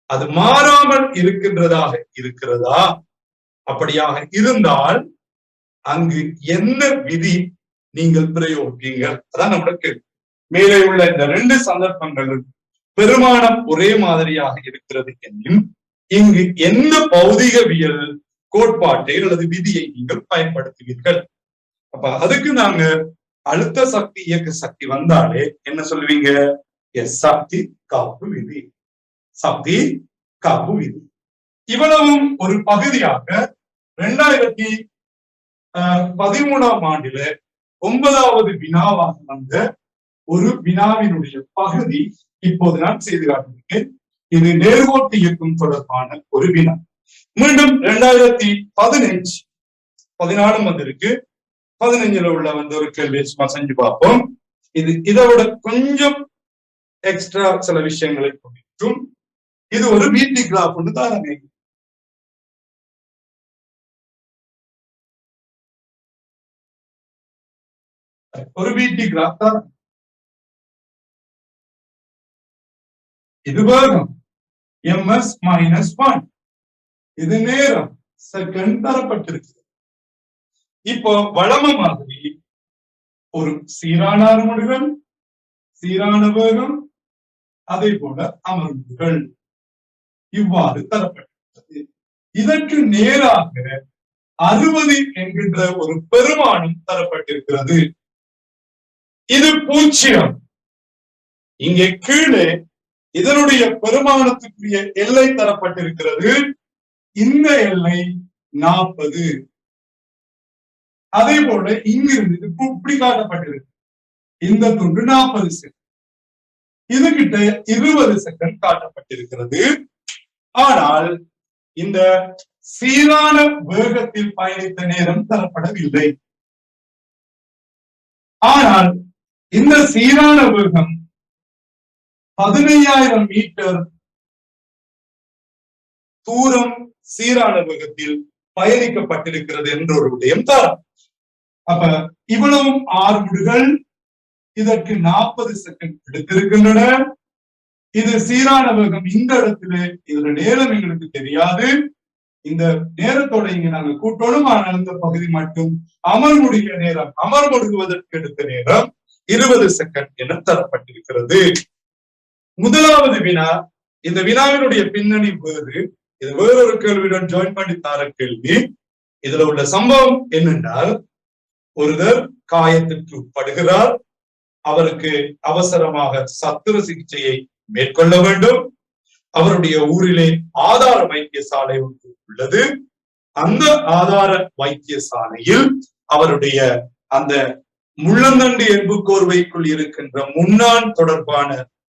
அது மாறாமல் இருக்கின்றதாக இருக்கிறதா? அப்படியாக இருந்தால் அங்கு என்ன விதி நீங்கள் பிரயோகிப்பீங்க? அதான் நம்மளோட கேள்வி. மேலே உள்ள இந்த 2 சந்தர்ப்பங்களும் பெருமானம் ஒரே மாதிரியாக இருக்கிறது எனினும் இங்கு என்ன பௌதிகவியல் கோட்பாட்டை அல்லது விதியை நீங்கள் பயன்படுத்துவீர்கள்? அப்ப அதுக்கு நாங்க அழுத்த சக்தி இயக்க சக்தி வந்தாலே என்ன சொல்லுவீங்க? சக்தி காப்பு விதி, சக்தி காப்பு விதி. இவ்வளவும் ஒரு பகுதியாக 2013ஆம் ஆண்டில 9வது வினாவாக வந்த ஒரு வினாவினுடைய பகுதி இப்போது நான் செய்து காட்டியிருக்கேன். இது நேர்கோட்டு இயக்கம் தொடர்பான ஒரு வினா. மீண்டும் 2015 வந்திருக்கு. 15ல உள்ள வந்து ஒரு கேள்வி சும்மா செஞ்சு பார்ப்போம். இதை விட கொஞ்சம் எக்ஸ்ட்ரா சில விஷயங்களை குறிக்கும். இது ஒரு வீட்டி கிராஃப் ஒன்று தாராங்க. ஒரு வீட்டி கிராஃப் தான். இது வேகம் ms - 1. இது நேரம் செகண்ட் தரப்பட்டிருக்கு. இப்போ வளம மாதிரி ஒரு சீரான அருமுடுகள், சீரான வேகம், அதே போல அமர்வுகள். இவ்வாறு தரப்பட்டிருக்கிறது. இதற்கு நேராக 60 என்கின்ற ஒரு பெருமானம் தரப்பட்டிருக்கிறது. இது 0. இங்கே கீழே இதனுடைய பெருமானத்துக்குரிய எல்லை தரப்பட்டிருக்கிறது. இந்த எல்லை 40. அதே போல இங்கிருந்து இப்படி காட்டப்பட்டிருக்கு. இந்த துண்டு 40 செகண்ட், இது கிட்ட 20 செகண்ட் காட்டப்பட்டிருக்கிறது. ஆனால் இந்த சீரான வேகத்தில் பயணித்த நேரம் தரப்படவில்லை. ஆனால் இந்த சீரான வேகம் 15,000 மீட்டர் தூரம் சீரான வேகத்தில் பயணிக்கப்பட்டிருக்கிறது என்ற ஒரு விடயம் தான். அப்ப இவ்வளவு ஆர்முடுகள் இதற்கு 40 செகண்ட் எடுத்திருக்கின்றன. இது சீரான வேகம். இந்த இடத்துல இதுல நேரம் எங்களுக்கு தெரியாது. இந்த நேரத்தோட இங்க நாங்க கூட்டணும். ஆனால் இந்த பகுதி மட்டும் அமர்முடிய நேரம், அமர்முடுகுவதற்கு எடுத்த நேரம் 20 செகண்ட் என தரப்பட்டிருக்கிறது. முதலாவது வினா. இந்த வினாவினுடைய பின்னணி வேறு. இது வேறொரு கேள்வியுடன் ஜாயின் பண்ணி தார கேள்வி. இதுல உள்ள சம்பவம் என்னென்றால், ஒருவர் காயத்திற்கு உட்படுகிறார். அவருக்கு அவசரமாக சத்திர சிகிச்சையை மேற்கொள்ள வேண்டும். அவருடைய ஊரிலே ஆதார வைத்தியசாலை ஒன்று உள்ளது. அந்த ஆதார வைத்தியசாலையில் அவருடைய அந்த முள்ளந்தண்டு எலும்புக்கோர்வைக்குள் இருக்கின்ற முன்னான் தொடர்பான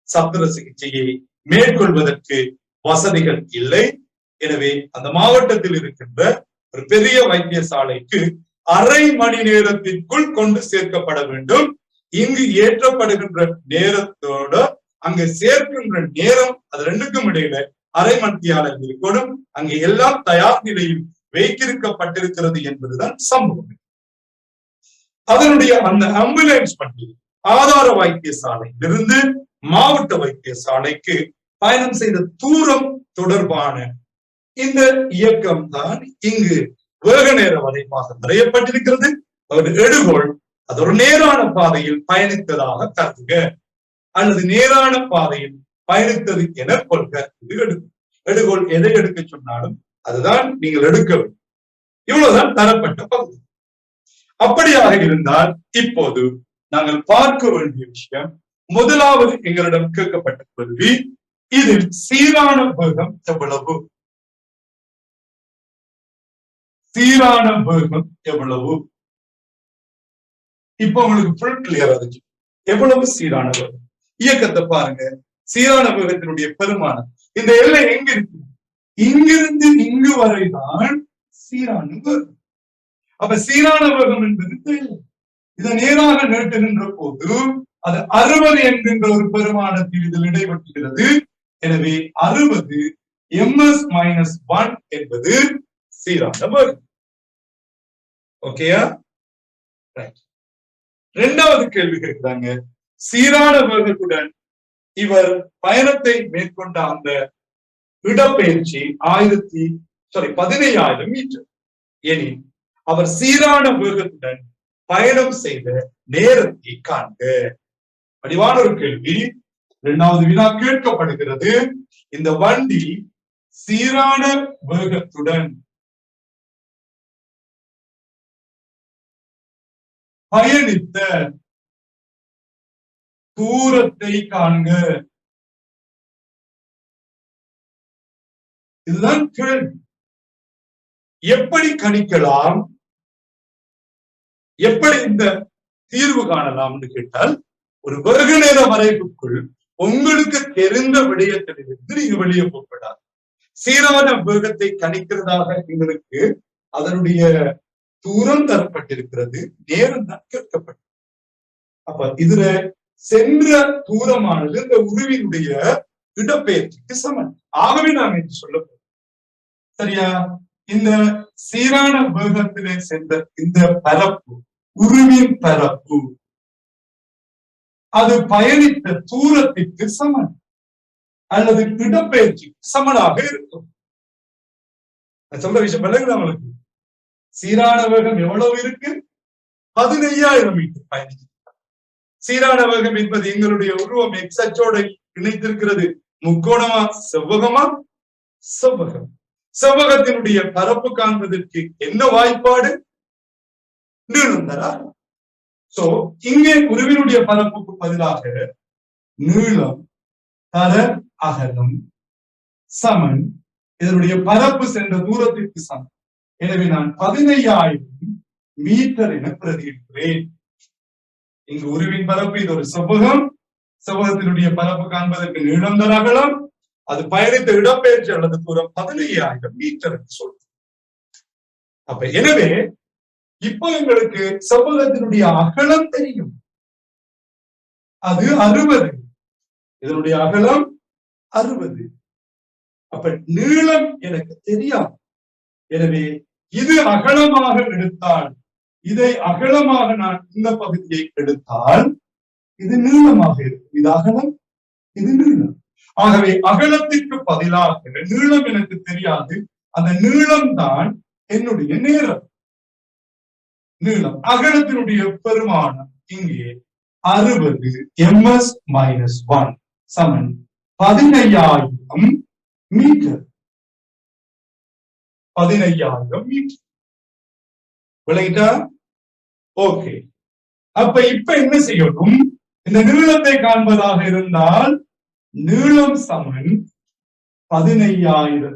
சத்திர சிகிச்சையை மேற்கொள்வதற்கு வசதிகள் இல்லை. எனவே அந்த மாவட்டத்தில் இருக்கின்ற ஒரு பெரிய வைத்தியசாலைக்கு அரை மணி நேரத்திற்குள் கொண்டு சேர்க்கப்பட வேண்டும். இங்கு ஏற்றப்படுகின்ற நேரத்தோட அங்கு சேர்க்கின்ற நேரம், அது ரெண்டுக்கும் இடையில அரை மணித்தியாளர் இருக்கணும். அங்கு எல்லாம் தயார் நிலையில் வைத்திருக்கப்பட்டிருக்கிறது என்பதுதான் சம்பவம். அதனுடைய அந்த ஆம்புலன்ஸ் வண்டி ஆதார வைத்தியசாலையிலிருந்து மாவட்ட வைத்தியசாலைக்கு பயணம் செய்த தூரம் தொடர்பான இந்த இயக்கம் தான் இங்கு வேக நேர வரைபாக வரையப்பட்டிருக்கிறது. அவருடைய எடுகோள் அது ஒரு நேரான பாதையில் பயணித்ததாக கருதுக, அல்லது நேரான பாதையில் பயணித்தது என கொள்க. இது எடுக்கும் எடுகோள் எதை எடுக்க சொன்னாலும் அதுதான் நீங்கள் எடுக்க வேண்டும். இவ்வளவுதான் தரப்பட்ட பகுதி. அப்படியாக இருந்தால் இப்போது நாங்கள் பார்க்க வேண்டிய விஷயம், முதலாவது எங்களிடம் கேட்கப்பட்ட கேள்வி, இதில் சீரான வேகம் எவ்வளவு? சீரான வேகம் எவ்வளவு? இப்ப உங்களுக்கு ஃபுல் கிளியர் ஆச்சு. எவ்வளவு சீரான வேகம்? இயக்கத்தை பாருங்க. சீரான வேகத்தினுடைய பெருமானம் இந்த எல்லை எங்க இருக்கு? இங்கிருந்து இங்கு வரைதான் சீரான வேகம். அப்ப சீரான வேகம் என்பது இதை நேராக நீட்டுகின்ற போது அது 60 என்கின்ற ஒரு பெருமானத்தில் இதில் இடைப்பட்டுகிறது. எனவே 60 ms-1 என்பது சீரான வேகம். ஓகேயா? இரண்டாவது கேள்வி கேட்கிறாங்க, சீரான வேகத்துடன் இவர் பயணத்தை மேற்கொண்ட அந்த இடப்பெயர்ச்சி 15,000 மீட்டர் எனில் அவர் சீரான வேகத்துடன் பயணம் செய்த நேரத்தை காண்க. வடிவான ஒரு கேள்வி. இரண்டாவது வினா கேட்கப்படுகிறது, இந்த வண்டி சீரான வேகத்துடன் பயணித்த தூரத்தை காண்க. இதுதான் கேள்வி. எப்படி கணிக்கலாம், எப்படி இந்த தீர்வு காணலாம் கேட்டால், ஒரு வேக நேர வரைவுக்குள் உங்களுக்கு தெரிந்த விடயத்திலிருந்து நீங்க வெளியே போகப்படாது. சீரான வேகத்தை கணிக்கிறதாக எங்களுக்கு அதனுடைய தூரம் தரப்பட்டிருக்கிறது, நேரம் தான் கேட்கப்பட்டது. அப்ப இதுல சென்ற தூரமானது இந்த உருவினுடைய இடப்பெயர்ச்சிக்கு சமன். ஆகவே நாம் என்று சொல்ல போறோம். சரியா? இந்த சீரான வேகத்திலே சென்ற இந்த பரப்பு, உருவின் பரப்பு, அது பயணித்த தூரத்திற்கு சமன் அல்லது இடப்பெயர்ச்சிக்கு சமனாக இருக்கும். சொல்ற விஷயம் நம்மளுக்கு சீரான வேகம் எவ்வளவு இருக்கு? 15,000 மீட்டர் பயணிச்சு. சீரான வேகம் என்பது எங்களுடைய உருவம் எக்ஸ் அச்சோட இணைத்திருக்கிறது. முக்கோணமா செவ்வகமா? செவ்வகம். செவ்வகத்தினுடைய பரப்பு காண்பதற்கு என்ன வாய்ப்பாடு? நீளம் தரா. சோ இங்கே உருவினுடைய பரப்புக்கு பதிலாக நீளம் தர அகலம் சமன் இதனுடைய பரப்பு சென்ற தூரத்திற்கு சமன். எனவே நான் 15,000 மீட்டர் என பிரதியிடுகிறேன். இங்கு உருவின் பரப்பு இது ஒரு செவ்வகம். செவ்வகத்தினுடைய பரப்பு காண்பதற்கு நீளம் தர அகலம், அது பயணித்த இடப்பெயர்ச்சி அல்லது தூரம் 15,000 மீட்டர் என்று சொல்றோம். அப்ப எனவே இப்போ எங்களுக்கு செவ்வகத்தினுடைய அகலம் தெரியும், அது 60. இதனுடைய அகலம் 60. அப்ப நீளம் எனக்கு தெரியாது. எனவே இது அகலமாக எடுத்தால், இதை அகலமாக நான் இந்த பகுதியை எடுத்தால் இது நீளமாக இருக்கும். இது அகலம், இது நீளம். ஆகவே அகலத்திற்கு பதிலாக நீளம் எனக்கு தெரியாது. அந்த நீளம் தான் என்னுடைய நேரம். நீளம் அகலத்தினுடைய பெருமானம் இங்கே 60 ms-1 சமன் 15,000 மீட்டர். 15,000 மீட்டர். விளங்கிட்டா? ஓகே. அப்ப இப்ப என்ன செய்யணும்? இந்த நீளத்தை காண்பதாக இருந்தால் நீளம் சமன் 15,000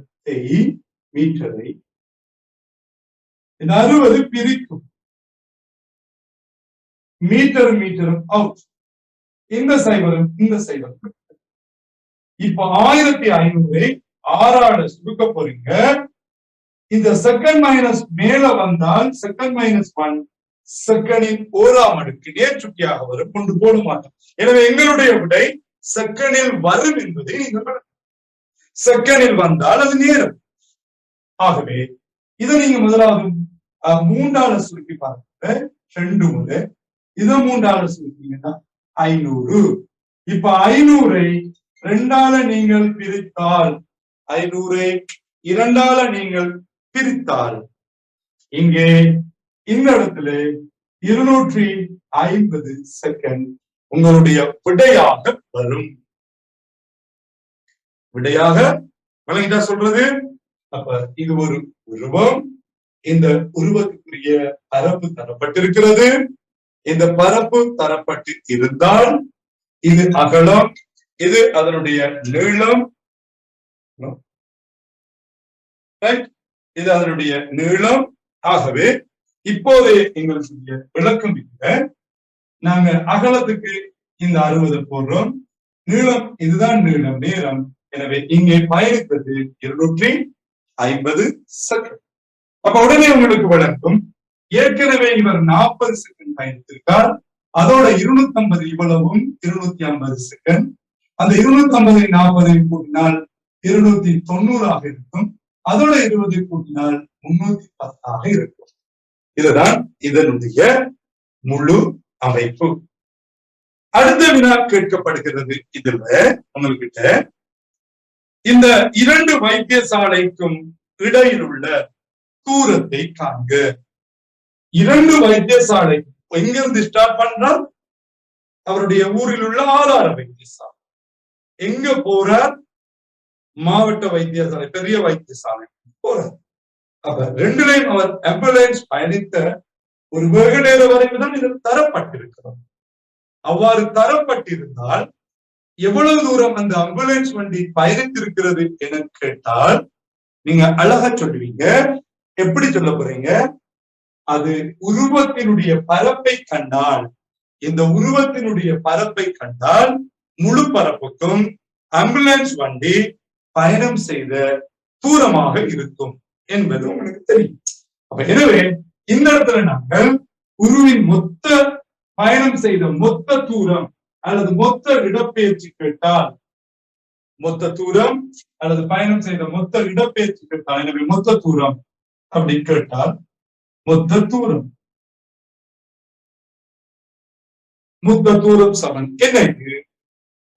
மீட்டரை இந்த 60 பிரிக்கும். மீட்டர் மீட்டரும் அவுட். இந்த சைவரும் இந்த சைவரும். இப்ப 1500 6ஆல சுருக்க போறீங்க. இந்த செகண்ட் மைனஸ் மேல வந்தால் செகண்ட் -1 செகண்டின் 1ஆம் அடுக்கு நேர்ச்சுட்டியாக வரும், கொண்டு போட மாட்டோம். எனவே எங்களுடைய விடை செகண்டில் வரும் என்பதை நீங்கள் செகண்டில் வந்தால் அது நேரம். ஆகவே இதை நீங்க முதலாவது 3ஆல சுருக்கி பாருங்க. 2 முதல் இதை 3ஆல சுருக்கீங்கன்னா 500. இப்ப 500ஐ 2ஆல நீங்கள் பிரித்தால், 500ஐ 2ஆல நீங்கள் பிரித்தால் இங்கே இந்த இடத்துல 250 செகண்ட் உங்களுடைய விடையாக வரும். விடையாக விளங்கிட்டா சொல்றது? அப்ப இது ஒரு உருவம். இந்த உருவத்துக்குரிய பரப்பு தரப்பட்டிருக்கிறது. இந்த பரப்பு தரப்பட்டு இருந்தால் இது அகலம், இது அதனுடைய நீளம், இது அதனுடைய நீளம். ஆகவே இப்போதே எங்களுடைய விளக்கம் இல்லை. நாங்க அகலத்துக்கு இந்த 60 போடுறோம், நீளம் இதுதான் நீளம், நேரம். எனவே இங்கே பயணித்தது 250 செகண்ட். அப்ப உடனே உங்களுக்கு விளக்கும், ஏற்கனவே இவர் 40 செகண்ட் பயணித்திருக்கார். அதோட 250 இவ்வளவும் 250 செகண்ட். அந்த 250 40 கூட்டினால் 290 இருக்கும். அதோட 20 கூட்டினால் 310 இருக்கும். இதுதான் இதனுடைய முழு அமைப்பு. அடுத்த வினா கேட்கப்படுகிறது. இதுல உங்ககிட்ட இந்த 2 வைத்தியசாலைக்கும் இடையில் உள்ள தூரத்தை காண்க. 2 வைத்தியசாலை எங்கிருந்து ஸ்டார்ட் பண்றார்? அவருடைய ஊரில் உள்ள ஆதார வைத்தியசாலை. எங்க போறார்? மாவட்ட வைத்தியசாலை, பெரிய வைத்தியசாலை போறார். அப்ப 2லையும் அவர் ஆம்புலன்ஸ் பயணித்த ஒரு வெகு நேர வரைக்கும் தான் இது தரப்பட்டிருக்கிறது. அவ்வாறு தரப்பட்டிருந்தால் எவ்வளவு தூரம் அந்த ஆம்புலன்ஸ் வண்டி பயணித்திருக்கிறது என கேட்டால் நீங்க அழகா சொல்லுவீங்க. எப்படி சொல்ல போறீங்க? அது உருவத்தினுடைய பரப்பை கண்டால், இந்த உருவத்தினுடைய பரப்பை கண்டால் முழு பரப்புக்கும் ஆம்புலன்ஸ் வண்டி பயணம் செய்த தூரமாக இருக்கும் என்பது உங்களுக்கு தெரியும். அப்ப எனவே இந்த இடத்துல நாங்கள் உருவின் மொத்த பயணம் செய்த மொத்த தூரம் அல்லது மொத்த இடப்பெயர்ச்சி கேட்டால், மொத்த தூரம் அல்லது பயணம் செய்த மொத்த இடப்பெயர்ச்சி கேட்டால், எனவே மொத்த தூரம் அப்படி கேட்டால் மொத்த தூரம் சமன் என்னைக்கு?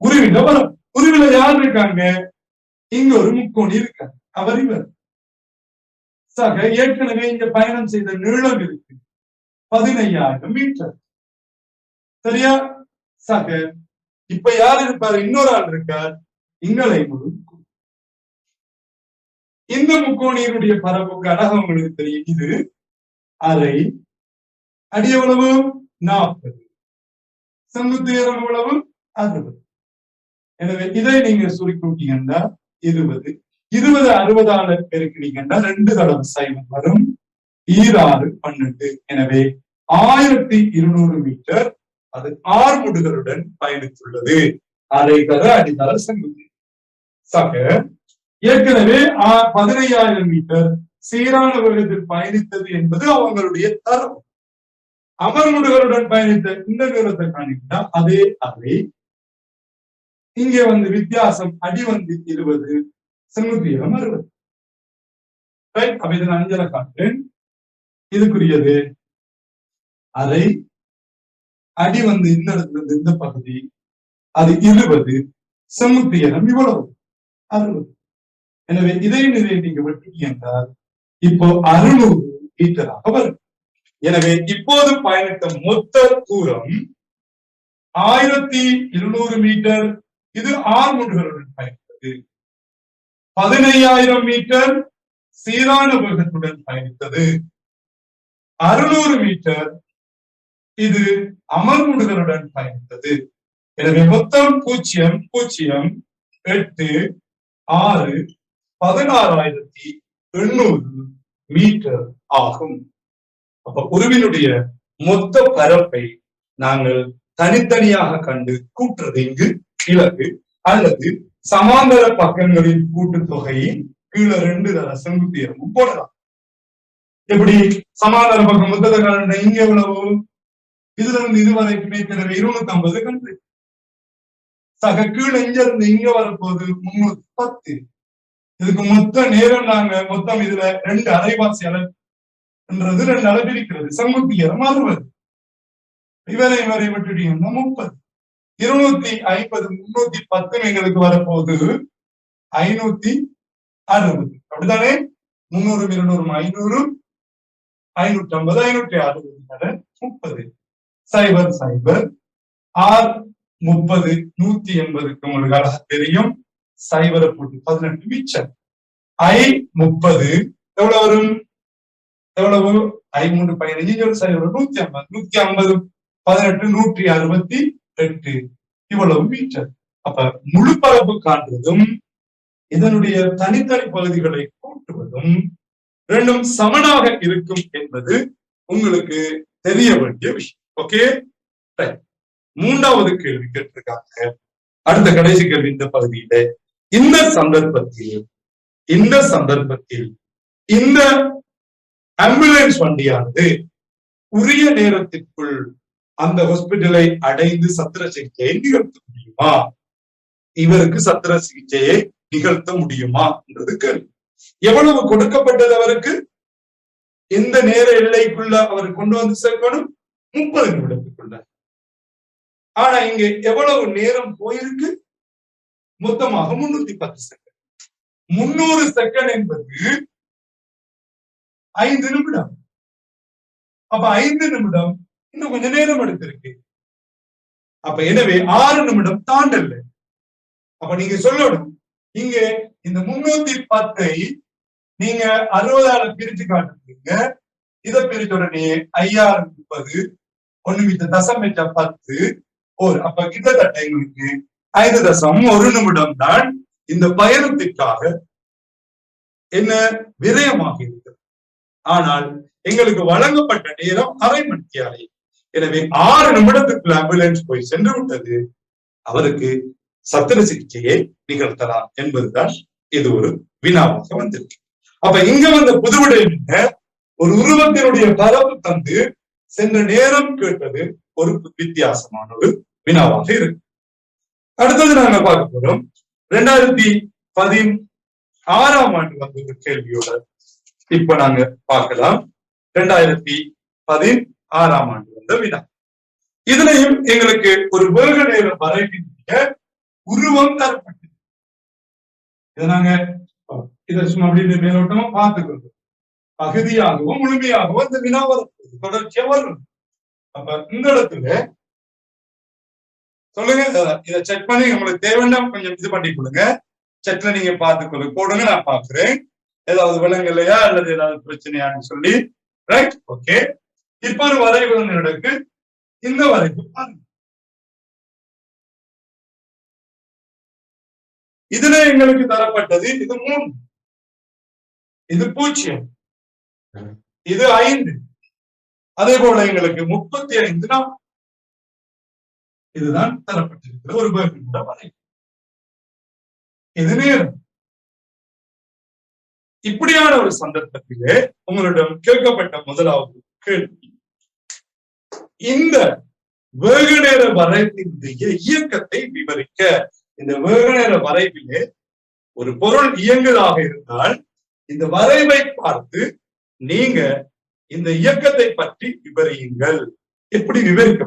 உருவில வரும். உருவில யார் இருக்காங்க? இங்க ஒரு முக்கோணி இருக்காங்க, அவர் இவர். சக ஏற்கனவே இங்க பயணம் செய்த நீளம் இருக்கு 15,000 மீட்டர். சரியா? சக இப்ப யார் இருப்பாரு? இன்னொரு ஆள் இருக்கார், இங்களை முழு. இந்த முக்கோணியினுடைய பரப்புக்கு அழகா உங்களுக்கு தெரியும். இது அரை, அடி எவ்வளவு 40, செங்குத்துயரம் எவ்வளவு 60. எனவே இதை நீங்க சுருக்கிட்டீங்கன்னா 20, 20 60 பெருக்கினீங்கன்னா 2 தடவை சைவம் வரும், 6 12. எனவே 1200 மீட்டர் அது ஆர்முடுகளுடன் பயணித்துள்ளது. அரை தர அடித்தர செங்குத்து சக ஏற்கனவே 15,000 மீட்டர் சீரான வேகத்தில் பயணித்தது என்பது அவங்களுடைய தரம். அமர்முடுகளுடன் பயணித்த இந்த தூரத்தை காணிக்கிட்டா அதே அறை. இங்கே வித்தியாசம் அடி 20, செங்குத்தியம் 60. அப்ப இதை நான் அஞ்சலை காட்டுறேன். இதுக்குரியது அரை, அடி இந்த இடத்துல இருந்து இந்த பகுதி அது 20, செங்குத்தியம் இவ்வளவு 60. எனவே இதையும் நீங்க வெட்டி என்றால் இப்போ 600 மீட்டராக வரும். எனவே இப்போது பயணித்த மொத்த தூரம் 1200 மீட்டர். இது ஆர்முடுகளுடன் பயணித்தது. 15,000 மீட்டர் சீரான வேகத்துடன் பயணித்தது. 600 மீட்டர் இது அமர்முடுகளுடன் பயணித்தது. எனவே மொத்தம் 0 0 8 6 16,800 மீட்டர் ஆகும். அப்ப உருவினுடைய மொத்த பரப்பை நாங்கள் தனித்தனியாக கண்டு கூட்டுறது இங்கு இலக்கு, அல்லது சமாந்தர பக்கங்களின் கூட்டுத்தொகையின் கீழே 2 தர செங்குத்தியமும் போடலாம். எப்படி சமாந்தர பக்கம் மொத்தத்தை கண்டு இங்க எவ்வளவு, இதுல இருந்து இதுவரைக்குமே ஏற்கனவே 250 கண்டு சக கீழே இங்க இருந்து இங்க வரப்போது 310. இதுக்கு மொத்த நேரம் நாங்க மொத்தம் இதுல 2 அரைவாசி அளவு 2 அளவு இருக்கிறது. செங்குத்தியம் 60, இவரை விட்டுட்டீங்கன்னா 30. 250 310 எங்களுக்கு வரப்போகுது 560. அப்படித்தானே? 300 200 500, 550 560 30 0 0 6 30 180 உங்களுக்கு அழகா தெரியும். 0 போட்டு 18 மிச்சம். 30 எவ்வளவு வரும்? எவ்வளவு? 3 15 0 150 150 18 168 இவ்வளவு மீட்டர். அப்ப முழு பரப்பு காண்றதும் இதனுடைய தனித்தனி பகுதிகளை கூட்டுவதும் ரெண்டும் சமனாக இருக்கும் என்பது உங்களுக்கு தெரிய வேண்டிய விஷயம். ஓகே, மூன்றாவது கேள்வி கேட்டிருக்காங்க. அடுத்த கடைசி கேள்வி இந்த பகுதியில, இந்த சந்தர்ப்பத்தில் இந்த ஆம்புலன்ஸ் வண்டியானது உரிய நேரத்திற்குள் அந்த ஹாஸ்பிட்டலை அடைந்து சத்திர சிகிச்சையை நிகழ்த்த முடியுமா? இவருக்கு சத்திர சிகிச்சையை நிகழ்த்த முடியுமா என்றது கேள்வி. எவ்வளவு கொடுக்கப்பட்டது அவருக்கு? எந்த நேர எல்லைக்குள்ள அவர் கொண்டு வந்து சேர்க்கணும்? 30 நிமிடத்துக்குள்ள. ஆனா இங்க எவ்வளவு நேரம் போயிருக்கு? மொத்தமாக 310 செகண்ட். 300 செகண்ட் என்பது 5 நிமிடம். அப்ப 5 நிமிடம் இன்னும் கொஞ்சம் நேரம் எடுத்திருக்கு. அப்ப எனவே 6 நிமிடம் தாண்டல. அப்ப நீங்க சொல்லணும், இங்க இந்த 310 நீங்க 60 பிரிச்சு காட்டுறீங்க. இதை பிரிச்ச உடனே 5030 1 மிச்ச தசம் மிச்ச 10 ஒரு. அப்ப கிட்டத்தட்ட எங்களுக்கு 5.1 நிமிடம் தான் இந்த பயணத்திற்காக என்ன விரயமாக இருக்கிறது. ஆனால் எங்களுக்கு வழங்கப்பட்ட நேரம் அரை மணி நேரம். எனவே 6 நிமிடத்துக்குள்ள ஆம்புலன்ஸ் போய் சென்று விட்டது. அவருக்கு சத்திர சிகிச்சையை நிகழ்த்தலாம் என்பதுதான் இது ஒரு வினாவாக வந்திருக்கு. அப்ப இங்க வந்த புதுவிடையில ஒரு உருவத்தினுடைய பரப்பு தந்து சென்ற நேரம் கேட்டது ஒரு வித்தியாசமான ஒரு வினாவாக இருக்கு. அடுத்தது நாங்க பார்க்க போறோம் 2016 வந்த ஒரு கேள்வியோட இப்ப நாங்க பார்க்கலாம். 2016 வந்த வினா. இதுலயும் எங்களுக்கு ஒரு வேக நேர வரைவினுடைய உருவம் தரப்பட்டது. இதை நாங்க இதை சும்மா அப்படின்னு மேலோட்டமா பார்த்துக்கிறது. பகுதியாகவும் முழுமையாகவும் இந்த வினா வரும், தொடர்ச்சியா வரும். அப்ப இந்த இடத்துல சொல்லுங்க, இதை செக் பண்ணி உங்களுக்கு தேவைன்னா கொஞ்சம் இது பண்ணி கொடுங்க. செக்ல நீங்க பார்த்துக்கொள்ள போடுங்க, நான் பாக்குறேன். ஏதாவது விலங்கலையா அல்லது ஏதாவது பிரச்சனையான்னு சொல்லி, ரைட்? ஓகே, இப்ப ஒரு வரைவு நடக்கு. இந்த வரைவு பாருங்க. இதுல எங்களுக்கு தரப்பட்டது இது 3, இது 0, இது 5, அதே போல எங்களுக்கு 35 இதுதான் தரப்பட்டிருக்கிற ஒரு வரைவு. இது நேரம். இப்படியான ஒரு சந்தர்ப்பத்திலே உங்களிடம் கேட்கப்பட்ட முதலாவது கேள்வி, இந்த வேக நேர வரைவினுடைய இயக்கத்தை விவரிக்க. இந்த வேக நேர வரைவிலே ஒரு பொருள் இயங்குதாக இருந்தால் இந்த வரைவை பார்த்து நீங்க இந்த இயக்கத்தை பற்றி விவரியுங்கள். எப்படி விவரிக்க?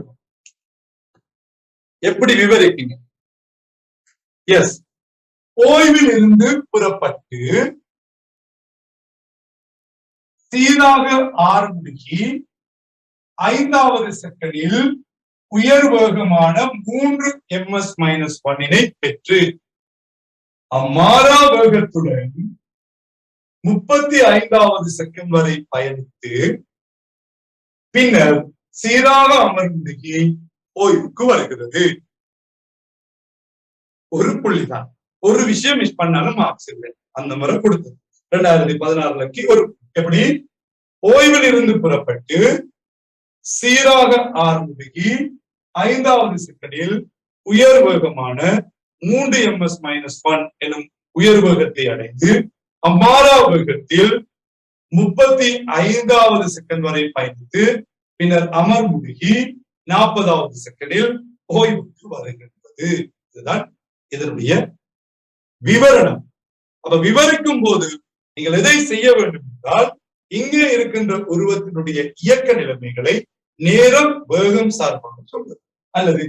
எப்படி விவரிப்பீங்க? எஸ், ஓய்வில் இருந்து புறப்பட்டு சீராக ஆரம்பி 5வது செகண்டில் உயர் வேகமான 3 ms-1 பெற்று அம்மாறா வேகத்துடன் 35வது செகண்ட் வரை பயணித்து பின்னர் சீராக அமர்ந்துகி ஓய்வுக்கு வருகிறது. ஒரு புள்ளிதான், ஒரு விஷயம் மிஸ் பண்ணாலும் மார்க்ஸ் இல்லை. அந்த முறை கொடுத்தது 2016 ஒரு எப்படி ஓய்வில் இருந்து புறப்பட்டு சீராக ஆரம்பி 5வது செகண்டில் உயர் வேகமான 3 ms-1 எனும் உயர் வேகத்தை அடைந்து அம்மாறா வேகத்தில் 35வது செகண்ட் வரை பயணித்து பின்னர் அமர்முகி 40வது செகண்டில் ஓய்வுக்கு வருகின்றது. இதுதான் இதனுடைய விவரணம். அப்ப விவரிக்கும் போது நீங்கள் எதை செய்ய வேண்டும் என்றால், இங்கே இருக்கின்ற உருவத்தினுடைய இயக்க நிலைமைகளை நேரம் வேகம் சார்பாக சொல்வது, அல்லது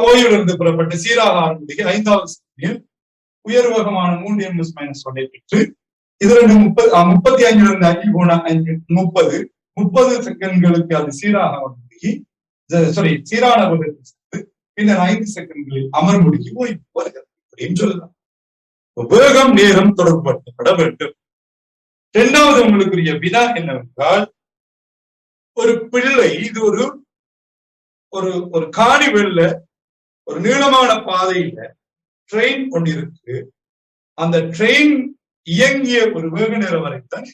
ஓய்விலிருந்து புறப்பட்டு சீராக ஆரம்பிக்க 5வது செகண்டில் உயர் வேகமான 3 ms-1 பெற்று இதுல 35 5 போன 30 செகண்ட்களுக்கு அது சீராக ஆரம்பி சீரான வேகத்தில் சென்று பின்னர் 5 செகண்ட்களில் அமர்முடிக்கு ஓய்வு வருகிறது அப்படின்னு சொல்லலாம். வேகம் நேரம் தொடர்புபடுத்தப்பட வேண்டும். 2வது உங்களுக்குரிய வினா என்னவென்றால், ஒரு பிள்ளை இது ஒரு காணி வெள்ள ஒரு நீளமான பாதையில ட்ரெயின் கொண்டிருக்கு. அந்த ட்ரெயின் இயங்கிய ஒரு வேக நேரம் வரைத்தான்.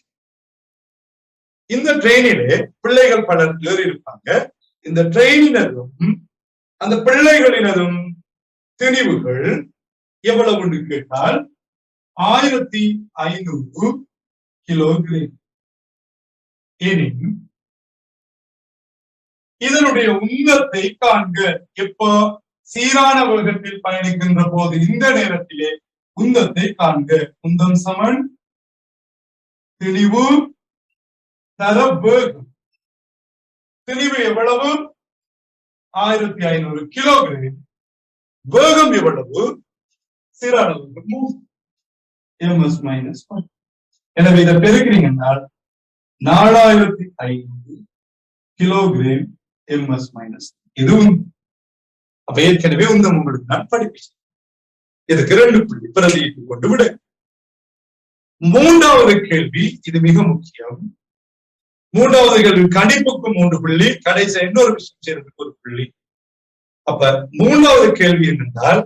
இந்த ட்ரெயினிலே பிள்ளைகள் பலர் ஏறி இருப்பாங்க. இந்த ட்ரெயினினதும் அந்த பிள்ளைகளினதும் திணிவுகள் எவ்வளவுன்னு கேட்டால் 1500 கிலோகிராம். எனினும் இதனுடைய உந்தத்தை காண்க. எப்போ சீரான வேகத்தில் பயணிக்கின்ற போது இந்த நேரத்திலே உந்தத்தை காண்க. உந்தம் சமன் திணிவு தர வேகம். திணிவு எவ்வளவு? 1500 கிலோகிராம். வேகம் எவ்வளவு? சீரான வேகம் ms-1. எனவே இதை பெருக்கிறீங்கன்னா 4500 கிலோகிராம் ms-. இதுவும் அப்ப ஏற்கனவே உந்தம் உங்களுக்கு நான் படிப்பேன். இதுக்கு 2 புள்ளி பிரதியிட்டு கொண்டு விட. 3வது கேள்வி, இது மிக முக்கியம். 3வது கேள்வி கணிப்புக்கு 3 புள்ளி, கடைசி இன்னொரு விஷயம் செய்யறதுக்கு 1 புள்ளி. அப்ப 3வது கேள்வி என்னென்றால்,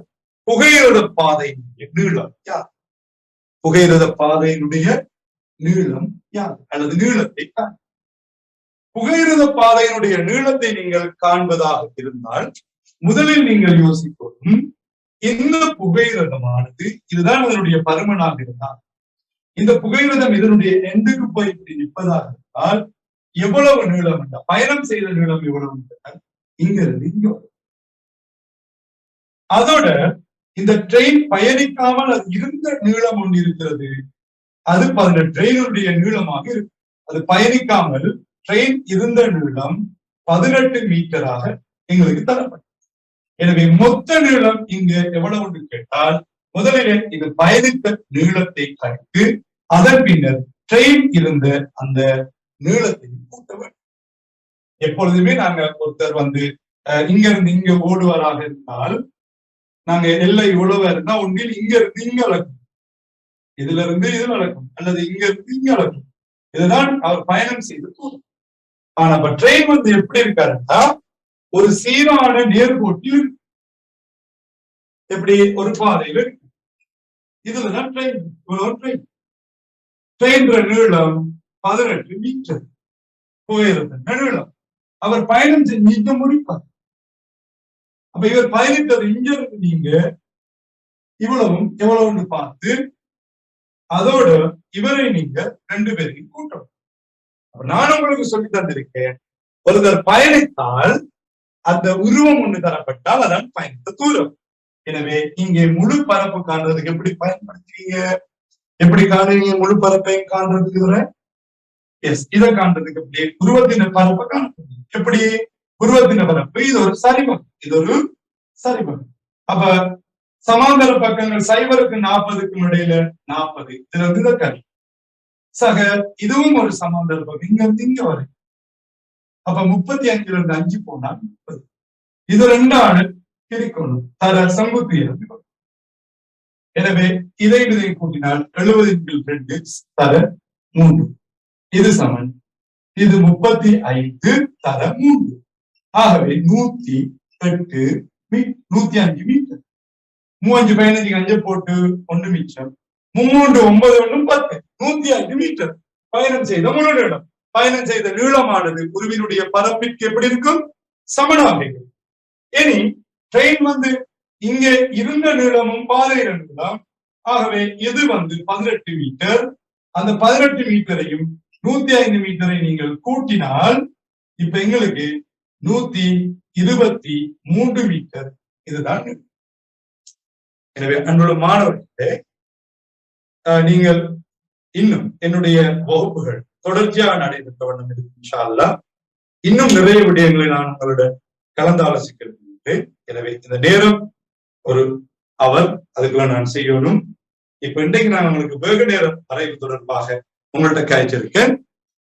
புகையிரத பாதையினுடைய நீளம் யார்? புகையிரத பாதையினுடைய நீளம் யார் அல்லது நீளத்தை காண. புகையிரத பாதையினுடைய நீளத்தை நீங்கள் காண்பதாக இருந்தால் முதலில் நீங்கள் யோசிப்போம், இந்த புகையிரதமானது இதுதான் இதனுடைய பருமனாக இருந்தால், இந்த புகையிரதம் இதனுடைய எண்டுக்கு போய் நிற்பதாக இருந்தால் எவ்வளவு நீளம் என்றால், பயணம் செய்த நீளம் எவ்வளவு என்றால் இங்க இருந்து இங்க. அதோட இந்த ட்ரெயின் பயணிக்காமல் அது இருந்த நீளம் ஒன்று இருக்கிறது. அது ட்ரெயினுடைய நீளமாக இருக்கு. அது பயணிக்காமல் ட்ரெயின் இருந்த நீளம் 18 மீட்டராக எங்களுக்கு தரப்பட்டது. எனவே மொத்த நீளம் இங்க எவ்வளவு கேட்டால், முதலிலே இது பயணித்த நீளத்தை கழித்து அதன் பின்னர் ட்ரெயின் இருந்த அந்த நீளத்தை கூட்ட வேண்டும். எப்பொழுதுமே நாங்க ஒருத்தர் இங்க இருந்து இங்க ஓடுவராக இருந்தால் நாங்க எல்லை இவ்வளவு இருந்தா ஒன்றில் இங்க இருந்து இங்க அளக்கணும். இதுல இருந்து இது நடக்கும் அல்லது இங்க இருந்து இங்க நடக்கும். இதுதான் அவர் பயணம் செய்து தூரம். ஆனா இப்ப ட்ரெயின் வந்து எப்படி இருக்காருன்னா ஒரு சீரான நேர்கோட்டில் இருக்கு. எப்படி ஒரு பாதையில இருக்கு. இதுலதான் ட்ரெயின். இவ்வளவு ட்ரெயின். ட்ரெயின் நீளம் 18 மீட்டர் போயிருந்த நீளம். அவர் பயணம் செஞ்சு முடிப்பார். அப்ப இவர் பயணித்தது இங்க இருந்து நீங்க இவ்வளவும் எவ்வளவுன்னு பார்த்து அதோட இவரை நீங்க 2 பேரையும் கூட்டணும். நான் உங்களுக்கு சொல்லி தந்திருக்கேன், ஒருவர் பயணித்தால் அந்த உருவம் ஒண்ணு தரப்பட்டால் அதான் பயணித்த தூரம். எனவே இங்கே முழு பரப்பு காண்றதுக்கு எப்படி பயன்படுத்துவீங்க? எப்படி காணுவீங்க முழு பரப்பையும் காண்றதுக்கு? எஸ், இதை காண்றதுக்கு எப்படி உருவத்தின பரப்பை காண்றது எப்படி? உருவத்தின பரப்பு இது ஒரு சரிபகம், இது ஒரு சரிபகம். அப்ப சமாந்தர பக்கங்கள் 0க்கு 40க்கும் இடையில 40, இதுல இருந்து இதை கறி சக இதுவும் ஒரு சமாந்தர பக்கம், இங்க இருந்து இங்க வரை. அப்ப 35ல இருந்து 5 போனா 30. இது 2 ஆடு பிரிக்கணும் தர சம்புத்தி. எனவே இதை கூட்டினால் 70/2 தர 3. இது சமன். இது 35 தர 3. ஆகவே 108 105 மீட்டர். 35 15 5 போட்டு 1 மிச்சம். 3 9 1 10 105 மீட்டர் பயணம் செய்த முழு நீளம். பயணம் செய்த நீளமானது உருவினுடைய பரப்பிற்கு எப்படி இருக்கும்? சமனாக இருக்கும். இனி ட்ரெயின் வந்து இங்கே இருந்த நீளமும் பாதையில நீளம். ஆகவே இது வந்து 18 மீட்டர். அந்த 18 மீட்டரையும் 105 மீட்டரை நீங்கள் கூட்டினால் இப்ப எங்களுக்கு 123 மீட்டர். இதுதான். எனவே அன்புள்ள மாணவர்களே, நீங்கள் இன்னும் என்னுடைய வகுப்புகள் தொடர்ச்சியாக நடைபெற்ற வண்ணம் இருக்கும். இன்ஷா அல்லாஹ் இன்னும் நிறைய விடயங்களை நான் உங்களுடன் கலந்தாலோசிக்க இருக்கின்றேன். எனவே இந்த நேரம் ஒரு அவர் அதுக்குள்ள நான் செய்யணும். இப்ப இன்றைக்கு நான் உங்களுக்கு வெகு நேரம் வரைவு தொடர்பாக உங்கள்கிட்ட காய்ச்சிருக்கேன்.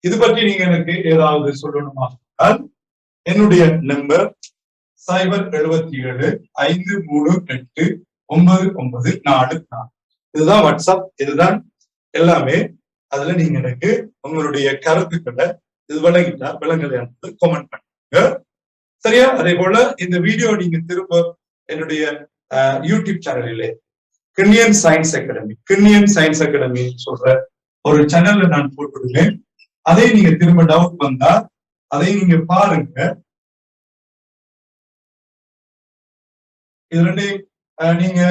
இது பற்றி நீங்க எனக்கு ஏதாவது சொல்லணுமா? என்னுடைய நம்பர் 077 538 9944. இதுதான் வாட்ஸ்அப், இதுதான் எல்லாமே. அதுல நீங்க எனக்கு உங்களுடைய கருத்துக்களை இது விளங்கலை கமெண்ட் பண்ணுங்க. சரியா? அதே போல இந்த வீடியோ நீங்க திரும்ப என்னுடைய யூடியூப் சேனலிலே கிண்ணியன் சயின்ஸ் அகாடமி சொல்ற ஒரு சேனல்ல நான் போட்டுடுவேன். அதை நீங்க திரும்ப டவுட் வந்தா அதை நீங்க பாருங்க. இது ரெண்டையும் நீங்க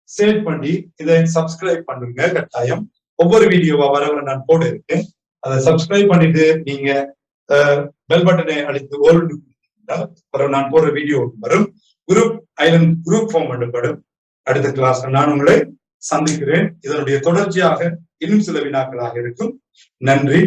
சேவ் பண்ணி இதை சப்ஸ்கிரைப் பண்ணுங்க கட்டாயம். ஒவ்வொரு வீடியோவா வர நான் போட இருக்கேன். அதை சப்ஸ்கிரைப் பண்ணிட்டு நீங்க பெல் பட்டனை அழைத்து நான் போற வீடியோ வரும். குரூப் ஃபார்ம் பண்ணப்படும். அடுத்த கிளாஸ் நான் உங்களை சந்திக்கிறேன். இதனுடைய தொடர்ச்சியாக இன்னும் சில வினாக்களாக இருக்கும். நன்றி.